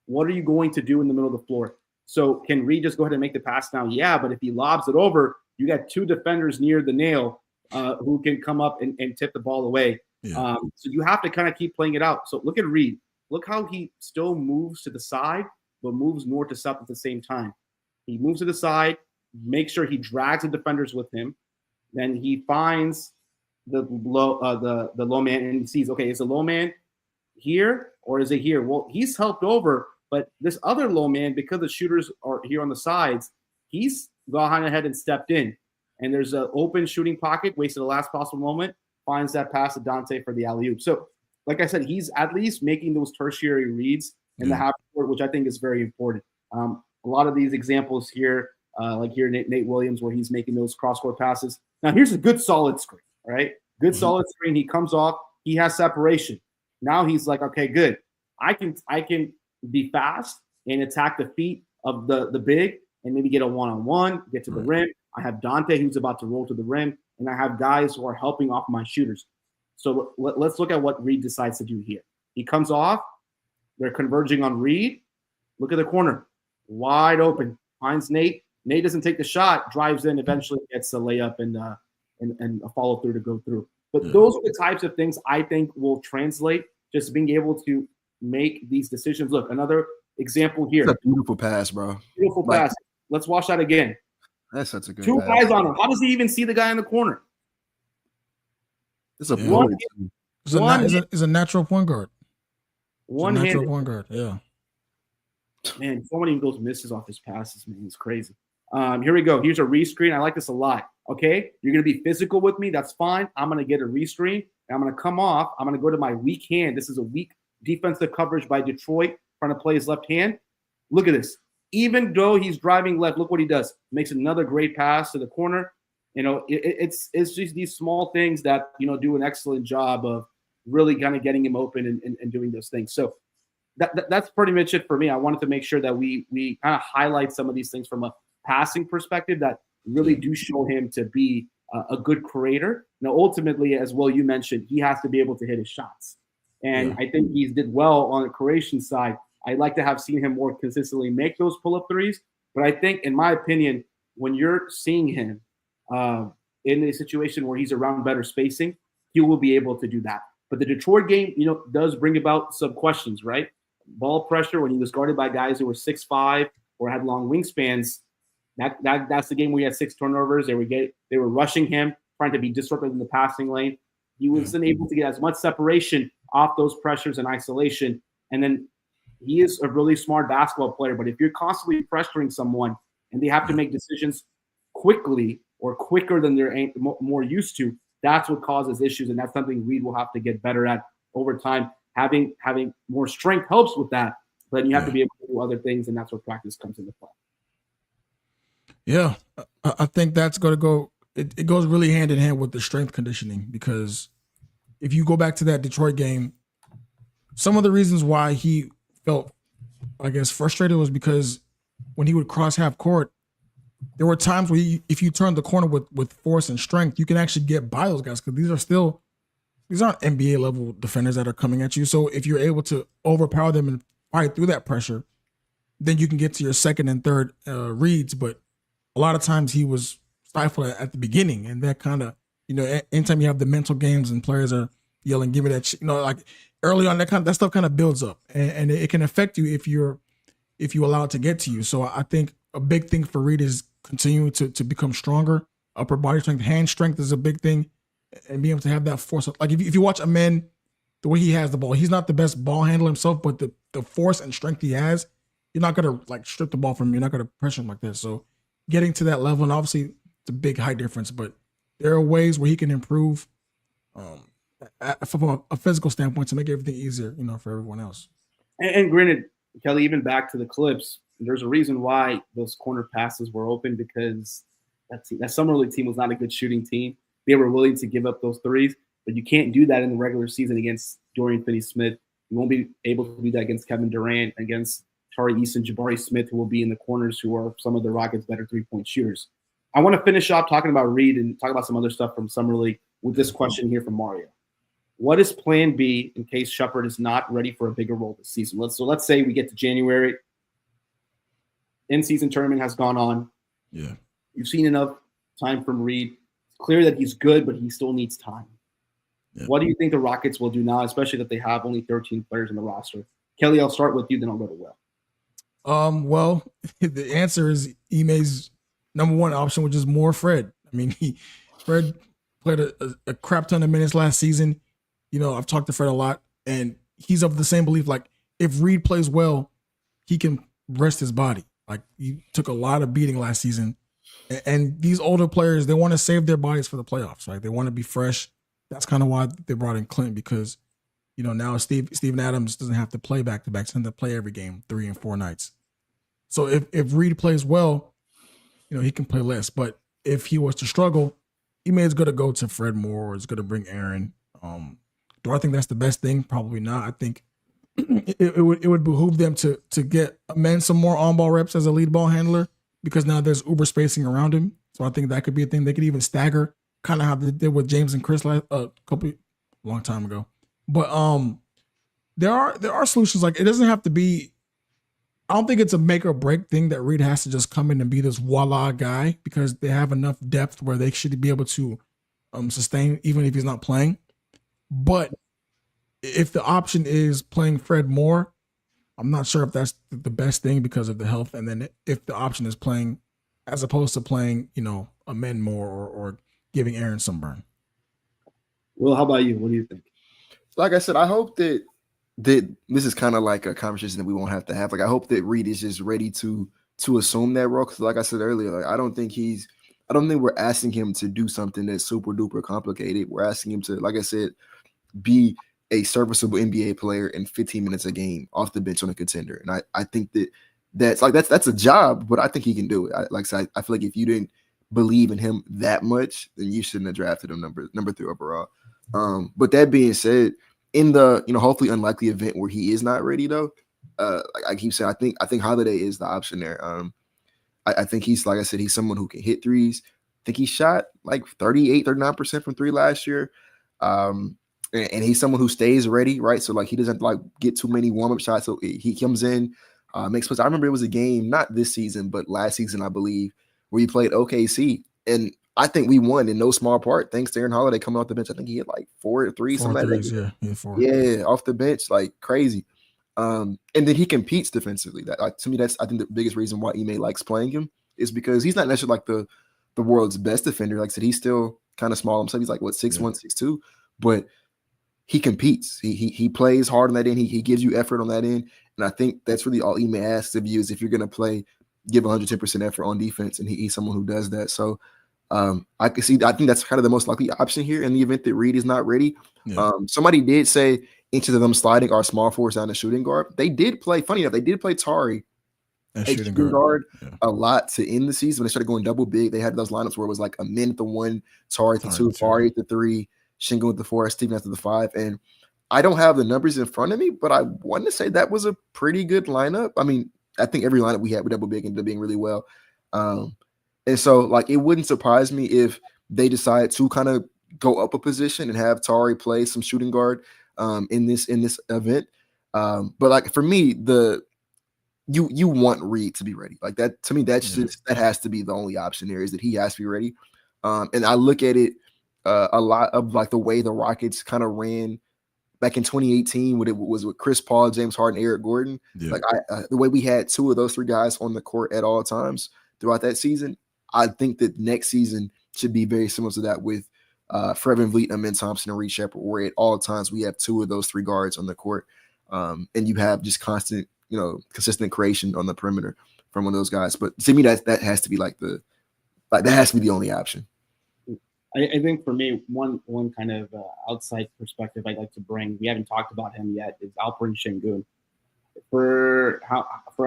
What are you going to do in the middle of the floor? So can Reed just go ahead and make the pass now? Yeah, but if he lobs it over, you got two defenders near the nail who can come up and tip the ball away. Yeah. So you have to kind of keep playing it out. So look at Reed. Look how he still moves to the side, but moves north to south at the same time. He moves to the side, makes sure he drags the defenders with him. Then he finds the low man and he sees, okay, is the low man here or is it here? Well, he's helped over, but this other low man, because the shooters are here on the sides, he's gone ahead and stepped in. And there's an open shooting pocket, wasted the last possible moment, finds that pass to Dante for the alley-oop. So, like I said, he's at least making those tertiary reads in the half court, which I think is very important. A lot of these examples here, like here, Nate Williams, where he's making those cross-court passes. Now, here's a good solid screen, all right? Good solid screen. He comes off. He has separation. Now he's like, okay, good. I can be fast and attack the feet of the big and maybe get a one-on-one, get to the rim. I have Dante who's about to roll to the rim, and I have guys who are helping off my shooters. So let's look at what Reed decides to do here. He comes off. They're converging on Reed. Look at the corner. Wide open. Finds Nate. Nate doesn't take the shot. Drives in. Eventually gets a layup and a follow-through to go through. But those are the types of things I think will translate, just being able to make these decisions. Look, another example here. That's a beautiful pass, bro. Beautiful pass. Let's watch that again. That's such a good Two pass. guys on him. How does he even see the guy in the corner? It's a It's a natural point guard. One-handed point guard. Yeah. Man, so many of those misses off his passes, man. It's crazy. Here we go. Here's a rescreen. I like this a lot. Okay, you're going to be physical with me. That's fine. I'm going to get a rescreen. And I'm going to come off. I'm going to go to my weak hand. This is a weak defensive coverage by Detroit, trying to play his left hand. Look at this. Even though he's driving left, look what he does. Makes another great pass to the corner. You know, it's just these small things that, you know, do an excellent job of really kind of getting him open and doing those things. So that's pretty much it for me. I wanted to make sure that we kind of highlight some of these things from a passing perspective that really do show him to be a good creator. Now, ultimately, as well you mentioned, he has to be able to hit his shots. And I think he's did well on the creation side. I'd like to have seen him more consistently make those pull-up threes. But I think, in my opinion, when you're seeing him in a situation where he's around better spacing, he will be able to do that. But the Detroit game, you know, does bring about some questions, right? Ball pressure when he was guarded by guys who were 6'5" or had long wingspans. That's the game where he had 6 turnovers. They were rushing him, trying to be disruptive in the passing lane. He wasn't able to get as much separation off those pressures and isolation. And then he is a really smart basketball player. But if you're constantly pressuring someone and they have to make decisions quickly or quicker than they're more used to, that's what causes issues. And that's something Reed will have to get better at over time. Having more strength helps with that. But you have to be able to do other things, and that's where practice comes into play. Yeah, I think that's going to go. It goes really hand in hand with the strength conditioning, because if you go back to that Detroit game, some of the reasons why he felt, I guess, frustrated was because when he would cross half court, there were times where if you turn the corner with force and strength, you can actually get by those guys, because these aren't NBA level defenders that are coming at you. So if you're able to overpower them and fight through that pressure, then you can get to your second and third reads. But a lot of times he was stifled at the beginning, and that kind of, anytime you have the mental games and players are yelling, "Give me that," like early on, that stuff kind of builds up, and it can affect you if you allow it to get to you. So I think a big thing for Reed is continuing to become stronger. Upper body strength, hand strength is a big thing, and being able to have that force. Like if you watch a man, the way he has the ball, he's not the best ball handler himself, but the force and strength he has, you're not gonna like strip the ball from him. You're not gonna pressure him like this. So getting to that level, and obviously it's a big height difference, but there are ways where he can improve from a physical standpoint to make everything easier, for everyone else. And granted, Kelly, even back to the Clips, there's a reason why those corner passes were open, because that summer league team was not a good shooting team. They were willing to give up those threes, but you can't do that in the regular season against Dorian Finney-Smith. You won't be able to do that against Kevin Durant, against Tari Eason, Jabari Smith, who will be in the corners, who are some of the Rockets' better three-point shooters. I want to finish up talking about Reed and talk about some other stuff from Summer League with this question here from Mario. What is plan B in case Shepard is not ready for a bigger role this season? Let's say we get to January. In-season tournament has gone on. Yeah. You've seen enough time from Reed. It's clear that he's good, but he still needs time. Yeah. What do you think the Rockets will do now, especially that they have only 13 players on the roster? Kelly, I'll start with you, then I'll go to Will. Well, the answer is Ime's number one option, which is more Fred. I mean, Fred played a crap ton of minutes last season. I've talked to Fred a lot, and he's of the same belief. Like, if Reed plays well, he can rest his body. Like, he took a lot of beating last season. And these older players, they want to save their bodies for the playoffs, right? They want to be fresh. That's kind of why they brought in Clint, because, now Steven Adams doesn't have to play back-to-back. He doesn't have to play every game 3 and 4 nights. So if Reed plays well, he can play less. But if he was to struggle, Ime is going to go to Fred Moore, or is going to bring Aaron. Do I think that's the best thing? Probably not. I think it would behoove them to get Amen some more on-ball reps as a lead ball handler, because now there's uber spacing around him. So I think that could be a thing. They could even stagger, kind of how they did with James and Chris long time ago. But there are solutions. Like, it doesn't have to be. I don't think it's a make or break thing that Reed has to just come in and be this voila guy, because they have enough depth where they should be able to sustain even if he's not playing. But if the option is playing Fred Moore, I'm not sure if that's the best thing because of the health. And then if the option is playing, as opposed to playing, Amen Moore or giving Aaron some burn. Well, how about you? What do you think? Like I said, I hope that this is kind of like a conversation that we won't have to have. Like, I hope that Reed is just ready to assume that role. Because, like I said earlier, like, I don't think we're asking him to do something that's super duper complicated. We're asking him to, like I said, be a serviceable NBA player in 15 minutes a game off the bench on a contender. And I think that's a job, but I think he can do it. I feel like if you didn't believe in him that much, then you shouldn't have drafted him number 3 overall. But that being said, in the hopefully unlikely event where he is not ready, though, like I keep saying, I think Holiday is the option there. I think he's, like I said, he's someone who can hit threes. I think he shot like 39% from 3 last year. And he's someone who stays ready, right? So, like, he doesn't like get too many warm-up shots. So he comes in, makes plays. I remember it was a game, not this season, but last season, I believe, where he played OKC. And I think we won in no small part thanks to Aaron Holiday coming off the bench. I think he hit like 4 or 3, something like that. Yeah, 4. Yeah, off the bench, like crazy. And then he competes defensively. That, like, to me, that's, I think, the biggest reason why Ime likes playing him is because he's not necessarily like the world's best defender. Like I said, he's still kind of small himself. He's like, 6'1", 6'2", but he competes. He plays hard on that end. He gives you effort on that end. And I think that's really all Ime asks of you is if you're going to play, give 110% effort on defense. And he's someone who does that. So I think that's kind of the most likely option here in the event that Reed is not ready. Yeah. Somebody did say inches of them sliding are small forwards down the shooting guard. They did play, funny enough, they did play Tari And at shooting shooting guard Yeah. a lot to end the season. When they started going double big, they had those lineups where it was like a min at the 1, Tari at the 2, Tari at the 3, Sengun at the 4, Steven at the 5. And I don't have the numbers in front of me, but I want to say that was a pretty good lineup. I mean, I think every lineup we had with double big ended up being really well. And so, like, it wouldn't surprise me if they decide to kind of go up a position and have Tari play some shooting guard in this event. But like for me, you want Reed to be ready. Like that to me, that's just that has to be the only option there, is that he has to be ready. And I look at it a lot of like the way the Rockets kind of ran back in 2018 when it was with Chris Paul, James Harden, Eric Gordon. Yeah. Like the way we had 2 of those 3 guys on the court at all times throughout that season, I think that next season should be very similar to that with Fred VanVleet, Amen Thompson, and Reed Shepherd, where at all times we have 2 of those 3 guards on the court, and you have just constant, consistent creation on the perimeter from one of those guys. But to me, that has to be that has to be the only option. I think for me, one kind of outside perspective I'd like to bring, we haven't talked about him yet, is Alperen Sengun. For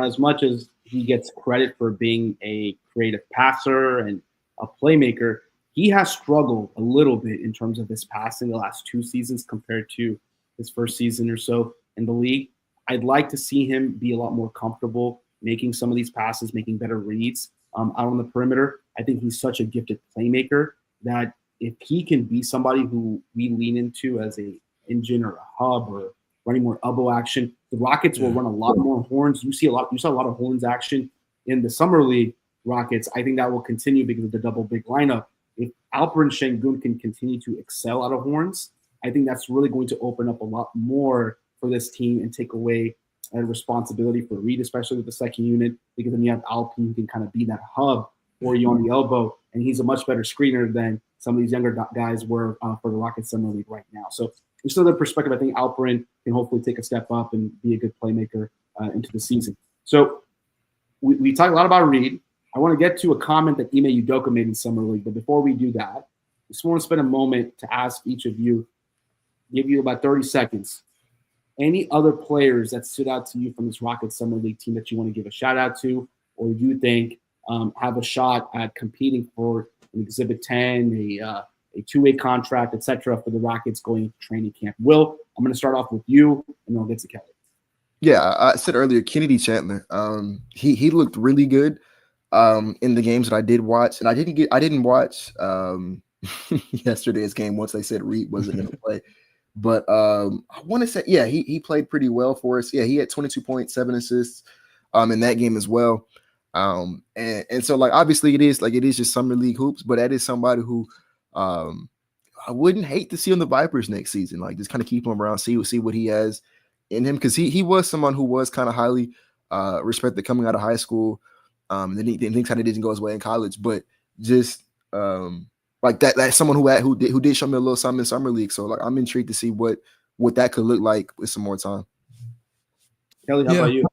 as much as he gets credit for being a creative passer and a playmaker, he has struggled a little bit in terms of his passing the last 2 seasons compared to his first season or so in the league. I'd like to see him be a lot more comfortable making some of these passes, making better reads out on the perimeter. I think he's such a gifted playmaker that if he can be somebody who we lean into as a engine or a hub or running more elbow action, the Rockets will run a lot more horns. You saw a lot of horns action in the summer league Rockets. I think that will continue because of the double big lineup. If Alperen Sengun can continue to excel out of horns, I think that's really going to open up a lot more for this team and take away responsibility for Reed, especially with the second unit, because then you have Alperen who can kind of be that hub for you on the elbow, and he's a much better screener than some of these younger guys were for the Rockets Summer League right now. So just another perspective, I think Alperen can hopefully take a step up and be a good playmaker into the season. So we talked a lot about Reed. I want to get to a comment that Ime Udoka made in Summer League, but before we do that, I just want to spend a moment to ask each of you, give you about 30 seconds. Any other players that stood out to you from this Rockets Summer League team that you want to give a shout out to, or you think have a shot at competing for an Exhibit 10, a two-way contract, etc., for the Rockets going into training camp? Will, I'm going to start off with you, and then I'll get to Kelly. Yeah, I said earlier, Kennedy Chandler. He looked really good in the games that I did watch, and I didn't watch yesterday's game once they said Reed wasn't going to play. But I want to say, yeah, he played pretty well for us. Yeah, he had 22.7 assists in that game as well. And so, like, obviously it is just summer league hoops, but that is somebody who I wouldn't hate to see on the Vipers next season. Like, just kind of keep him around, see what he has in him, because he was someone who was kind of highly respected coming out of high school. Then things kind of didn't go his way in college, but just like that's someone who did show me a little something in summer league. So like I'm intrigued to see what that could look like with some more time. Kelly, how about you?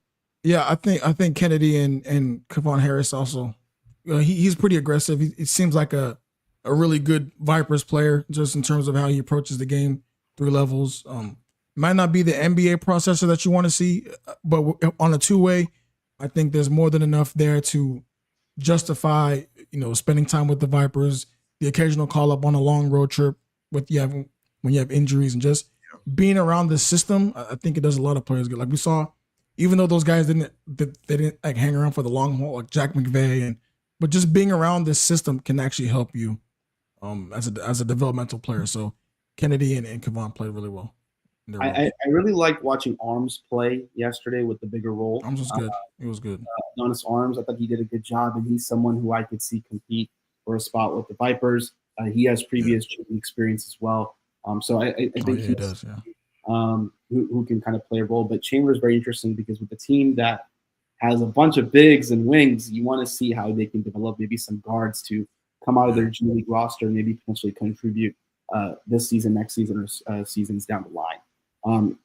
Yeah, I think Kennedy and Kevon Harris also. He's pretty aggressive. He seems like a really good Vipers player just in terms of how he approaches the game, 3 levels. Might not be the NBA processor that you want to see, but on a 2-way, I think there's more than enough there to justify, spending time with the Vipers, the occasional call up on a long road trip when you have injuries, and just being around the system. I think it does a lot of players good. Like we saw, even though those guys didn't like hang around for the long haul, like Jack McVay, but just being around this system can actually help you as a developmental player. So Kennedy and Kevon played really well. I really liked watching Arms play yesterday with the bigger role. Arms was good. It was good. Notice Arms, I thought he did a good job, and he's someone who I could see compete for a spot with the Vipers. He has previous experience as well. So I think he does, who can kind of play a role. But Chandler is very interesting because with a team that has a bunch of bigs and wings, you want to see how they can develop maybe some guards to come out of their G League roster and maybe potentially contribute this season, next season, or seasons down the line.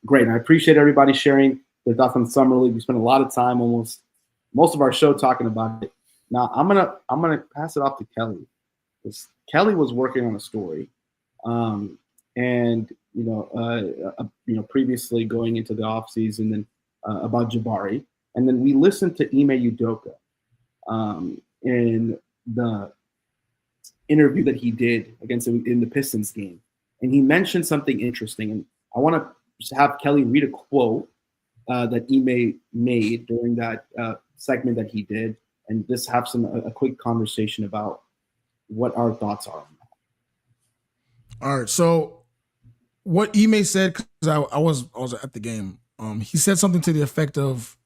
Great. And I appreciate everybody sharing their thoughts on the Summer League. We spent a lot of time, almost most of our show, talking about it. Now I'm gonna pass it off to Kelly, because Kelly was working on a story, and previously going into the offseason and about Jabari. And then we listened to Ime Udoka in the interview that he did against him in the Pistons game. And he mentioned something interesting. And I want to have Kelly read a quote that Ime made during that segment that he did, and just have a quick conversation about what our thoughts are on that. All right. So what Ime said, because I was at the game, he said something to the effect of,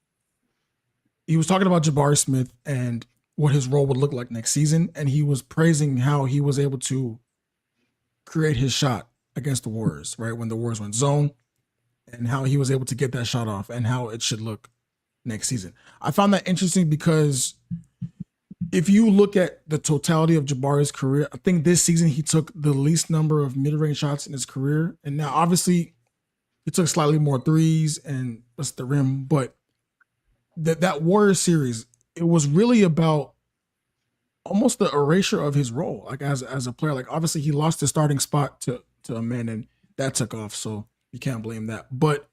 he was talking about Jabari Smith and what his role would look like next season, and he was praising how he was able to create his shot against the Warriors, right, when the Warriors went zone, and how he was able to get that shot off and how it should look next season. I found that interesting because if you look at the totality of Jabari's career, I think this season he took the least number of mid-range shots in his career. And now obviously he took slightly more threes and that's the rim, but that Warriors series, it was really about almost the erasure of his role, like as a player. Like obviously he lost his starting spot to a man, and that took off, so you can't blame that. But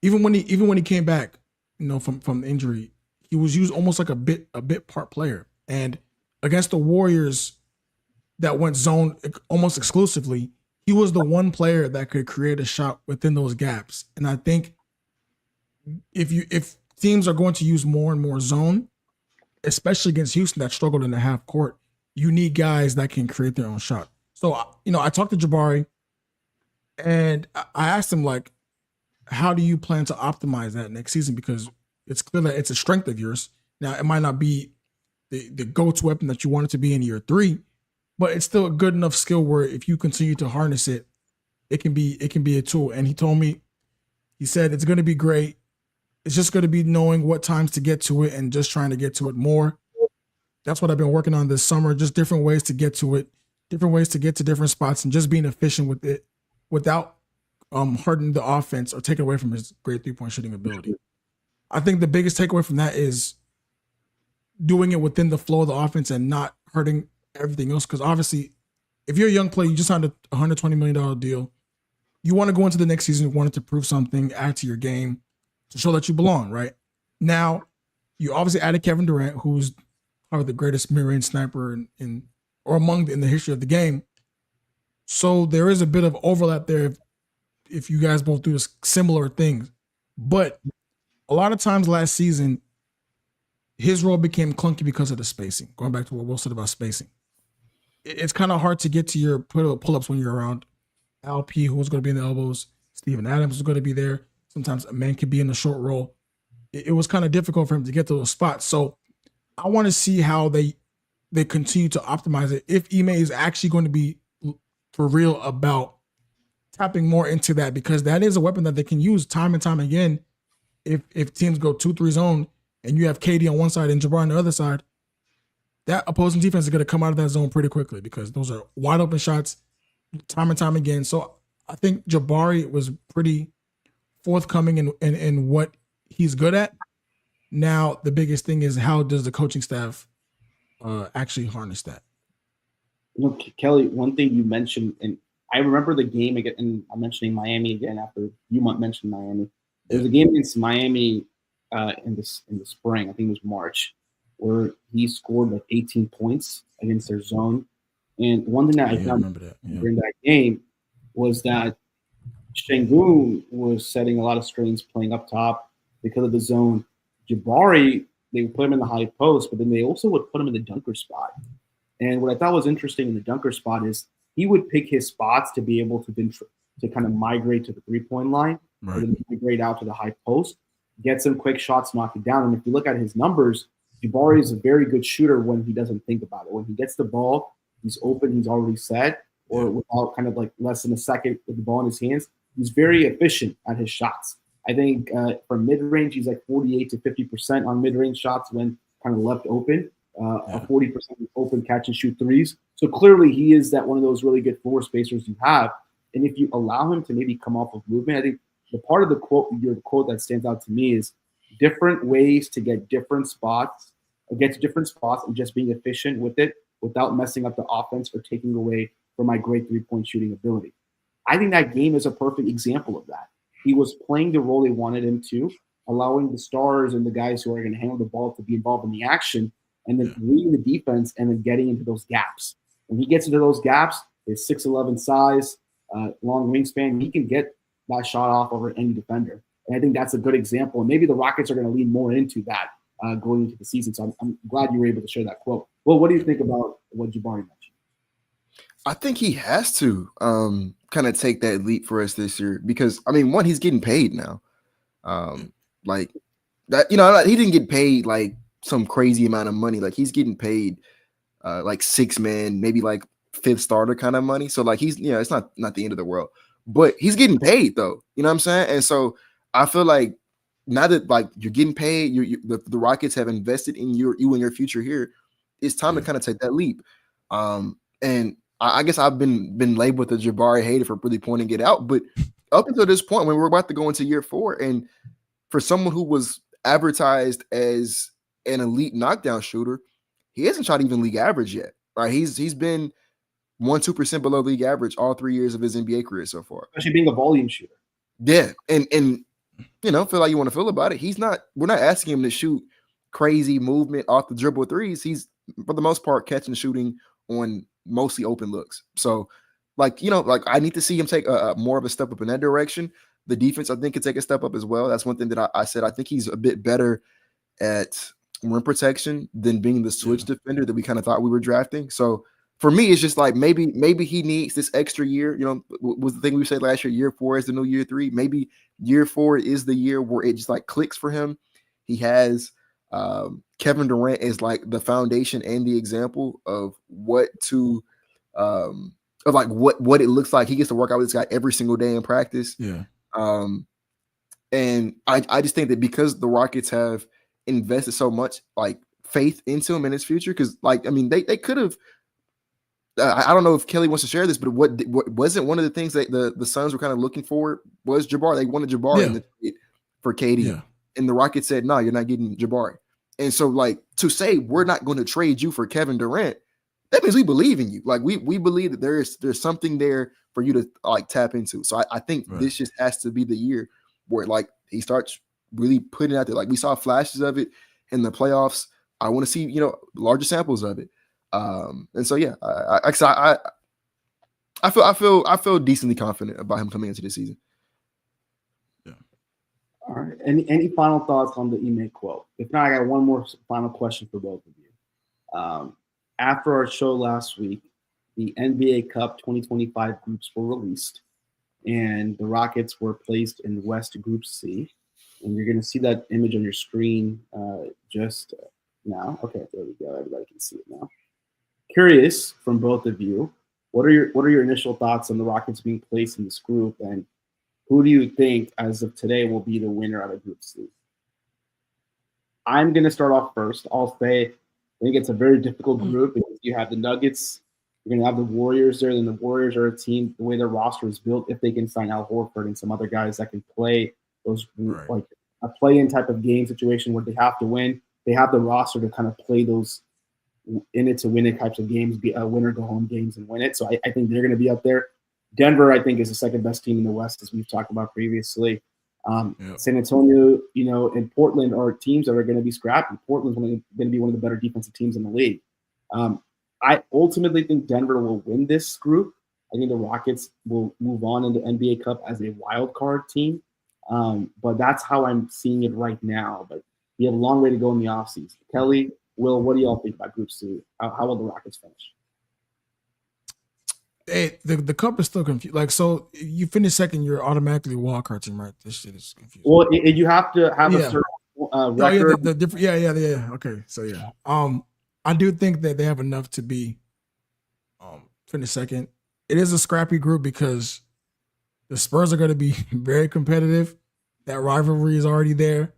even when he came back, from the injury, he was used almost like a bit part player. And against the Warriors that went zone almost exclusively, he was the one player that could create a shot within those gaps. And I think if teams are going to use more and more zone, especially against Houston that struggled in the half court, you need guys that can create their own shot. So, I talked to Jabari and I asked him, like, how do you plan to optimize that next season? Because it's clear that it's a strength of yours. Now, it might not be the go-to weapon that you want it to be in year 3, but it's still a good enough skill where if you continue to harness it, it can be a tool. And he told me, he said, it's going to be great. It's just going to be knowing what times to get to it and just trying to get to it more. That's what I've been working on this summer, just different ways to get to it, different ways to get to different spots, and just being efficient with it without hurting the offense or taking away from his great three-point shooting ability. I think the biggest takeaway from that is doing it within the flow of the offense and not hurting everything else. Because obviously, if you're a young player, you just signed a $120 million deal. You want to go into the next season, you want to prove something, add to your game to show that you belong, right? Now, you obviously added Kevin Durant, who's probably the greatest mid-range sniper in the history of the game. So there is a bit of overlap there if you guys both do similar things. But a lot of times last season, his role became clunky because of the spacing. Going back to what Will said about spacing. It's kind of hard to get to your pull-ups when you're around LP, who was going to be in the elbows. Steven Adams was going to be there. Sometimes a man could be in the short roll. It was kind of difficult for him to get to those spots. So I want to see how they continue to optimize it. If Ime is actually going to be for real about tapping more into that, because that is a weapon that they can use time and time again. If teams go 2-3 zone and you have KD on one side and Jabari on the other side, that opposing defense is going to come out of that zone pretty quickly because those are wide open shots time and time again. So I think Jabari was pretty forthcoming in what he's good at. Now, the biggest thing is how does the coaching staff actually harness that? Kelly, one thing you mentioned, and I remember the game again, and I'm mentioning Miami again after you mentioned Miami. There was a game against Miami in the spring, I think it was March, where he scored like 18 points against their zone. And one thing that I found during that game was that Sengun was setting a lot of screens playing up top because of the zone. Jabari, they would put him in the high post, but then they also would put him in the dunker spot. And what I thought was interesting in the dunker spot is he would pick his spots to be able to kind of migrate to the three-point line, right, or then migrate out to the high post, get some quick shots, knock it down. And if you look at his numbers, Jabari is a very good shooter when he doesn't think about it. When he gets the ball, he's open, he's already set, or without kind of like less than a second with the ball in his hands, he's very efficient at his shots. I think from mid-range, he's like 48 to 50% on mid-range shots when kind of left open, 40% open catch and shoot threes. So clearly he is that one of those really good floor spacers you have. And if you allow him to maybe come off of movement, I think the part of the quote that stands out to me is different ways to get to different spots and just being efficient with it without messing up the offense or taking away from my great three-point shooting ability. I think that game is a perfect example of that. He was playing the role they wanted him to, allowing the stars and the guys who are going to handle the ball to be involved in the action, and then reading the defense and then getting into those gaps. When he gets into those gaps, his 6'11" size, long wingspan, he can get that shot off over any defender. And I think that's a good example. And maybe the Rockets are going to lean more into that going into the season. So I'm glad you were able to share that quote. Well, what do you think about what Jabari mentioned? I think he has to kind of take that leap for us this year because, I mean, one, he's getting paid now. Like that, he didn't get paid like some crazy amount of money. Like he's getting paid like 6 man, maybe like 5th starter kind of money. So like he's, it's not the end of the world, but he's getting paid though. You know what I'm saying? And so I feel like now that like you're getting paid, the Rockets have invested in you and your future here. It's time to kind of take that leap. And I guess I've been labeled the Jabari hater for really pointing it out, but up until this point, when we're about to go into year 4, and for someone who was advertised as an elite knockdown shooter, he hasn't shot even league average yet. Right? He's been 1-2% below league average all 3 years of his NBA career so far. Especially being a volume shooter. Yeah, and feel like you want to feel about it. We're not asking him to shoot crazy movement off the dribble threes. He's for the most part catching and shooting on mostly open looks. So like I need to see him take more of a step up in that direction. The defense, I think, can take a step up as well. That's one thing that I said. I think he's a bit better at rim protection than being the switch defender that we kind of thought we were drafting. So for me, it's just like maybe he needs this extra year. Was the thing we said last year, year 4 is the new year 3. Maybe year 4 is the year where it just like clicks for him. He has Kevin Durant is like the foundation and the example of what it looks like. He gets to work out with this guy every single day in practice. Yeah. And I just think that because the Rockets have invested so much like faith into him in his future, because like, I mean, they could have, I don't know if Kelly wants to share this, but what wasn't one of the things that the Suns were kind of looking for was Jabari. They wanted Jabari in the trade for KD, and the Rockets said, no, you're not getting Jabari. And so like to say we're not going to trade you for Kevin Durant, that means we believe in you. Like we believe that there's something there for you to like tap into. So I think this just has to be the year where like he starts really putting it out there. Like we saw flashes of it in the playoffs. I want to see, larger samples of it. And so yeah, I feel decently confident about him coming into this season. Yeah. All right. Any final thoughts on the Ime quote? If not, I got one more final question for both of you. After our show last week, the NBA Cup 2025 groups were released, and the Rockets were placed in West Group C. And you're going to see that image on your screen just now. Okay, there we go. Everybody can see it now. Curious from both of you, what are your initial thoughts on the Rockets being placed in this group, and who do you think, as of today, will be the winner out of Group C? I'm going to start off first. I'll say I think it's a very difficult group because you have the Nuggets, you're going to have the Warriors there, and the Warriors are a team, the way their roster is built, if they can sign Al Horford and some other guys that can play those like a play-in type of game situation where they have to win, they have the roster to kind of play those in it to win it types of games, be a winner go home games and win it. So I think they're going to be up there. Denver, I think, is the second best team in the West, as we've talked about previously. San Antonio, and Portland are teams that are going to be scrappy. Portland's going to be one of the better defensive teams in the league. I ultimately think Denver will win this group. I think the Rockets will move on into NBA Cup as a wild card team. But that's how I'm seeing it right now. But we have a long way to go in the offseason. Kelly, Will, what do y'all think about Group C? How will the Rockets finish? Hey, the cup is still confused. Like, so you finish second, you're automatically a wild card team, right? This shit is confusing. Well, you have to have a certain record. The different, yeah. Okay, so yeah. I do think that they have enough to be finish second. It is a scrappy group because the Spurs are going to be very competitive. That rivalry is already there.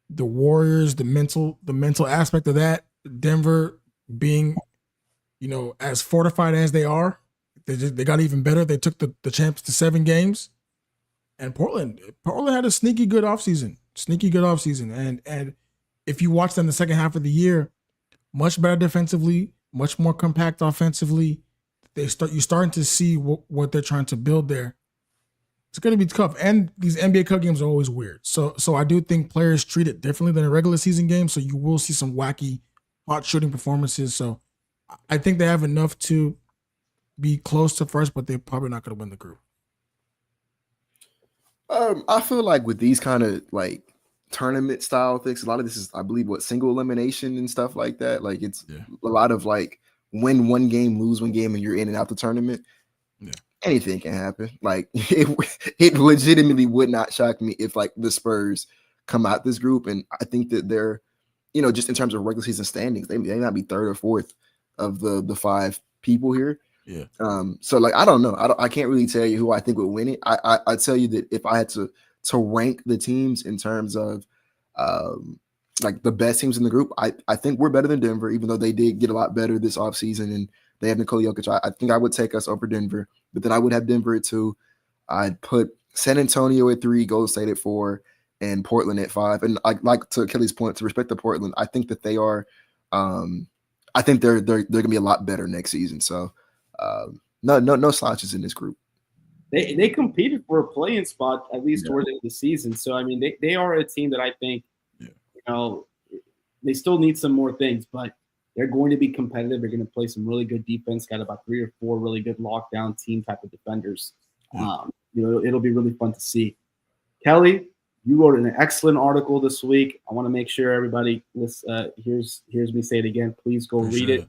The Warriors, the mental aspect of that. Denver being, as fortified as they are, they got even better. They took the champs to 7 games. And Portland had a sneaky good offseason. And if you watch them the second half of the year, much better defensively, much more compact offensively. you're starting to see what they're trying to build there. It's going to be tough, and these NBA Cup games are always weird. So I do think players treat it differently than a regular season game. So you will see some wacky, hot shooting performances. So I think they have enough to be close to first, but they're probably not going to win the group. I feel like with these kind of like tournament style things, a lot of this is, I believe, single elimination and stuff like that. Like it's a lot of like win one game, lose one game, and you're in and out the tournament. Yeah. Anything can happen. Like it legitimately would not shock me if like the Spurs come out this group, and I think that they're, just in terms of regular season standings, they might be third or fourth of the five people here. Yeah. So like I don't know. I can't really tell you who I think would win it. I tell you that if I had to rank the teams in terms of like the best teams in the group, I think we're better than Denver, even though they did get a lot better this offseason and they have Nikola Jokic. I think I would take us over Denver, but then I would have Denver at 2. I'd put San Antonio at 3, Golden State at 4, and Portland at 5. And I like, to Kelly's point, to respect the Portland, I think that they are. I think they're gonna be a lot better next season. So no slouches in this group. They competed for a play-in spot at least towards the end of the season. So I mean, they are a team that I think they still need some more things, but they're going to be competitive. They're going to play some really good defense. Got about 3 or 4 really good lockdown team type of defenders. It'll be really fun to see. Kelly, you wrote an excellent article this week. I want to make sure everybody hears me say it again. Please go read it.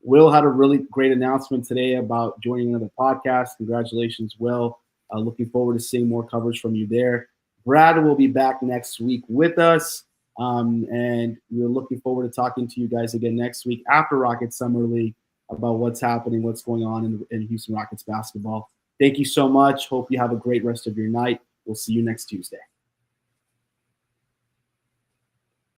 Will had a really great announcement today about joining another podcast. Congratulations, Will. Looking forward to seeing more coverage from you there. Brad will be back next week with us. And we're looking forward to talking to you guys again next week after Rockets Summer League about what's happening, what's going on in Houston Rockets basketball. Thank you so much. Hope you have a great rest of your night. We'll see you next Tuesday.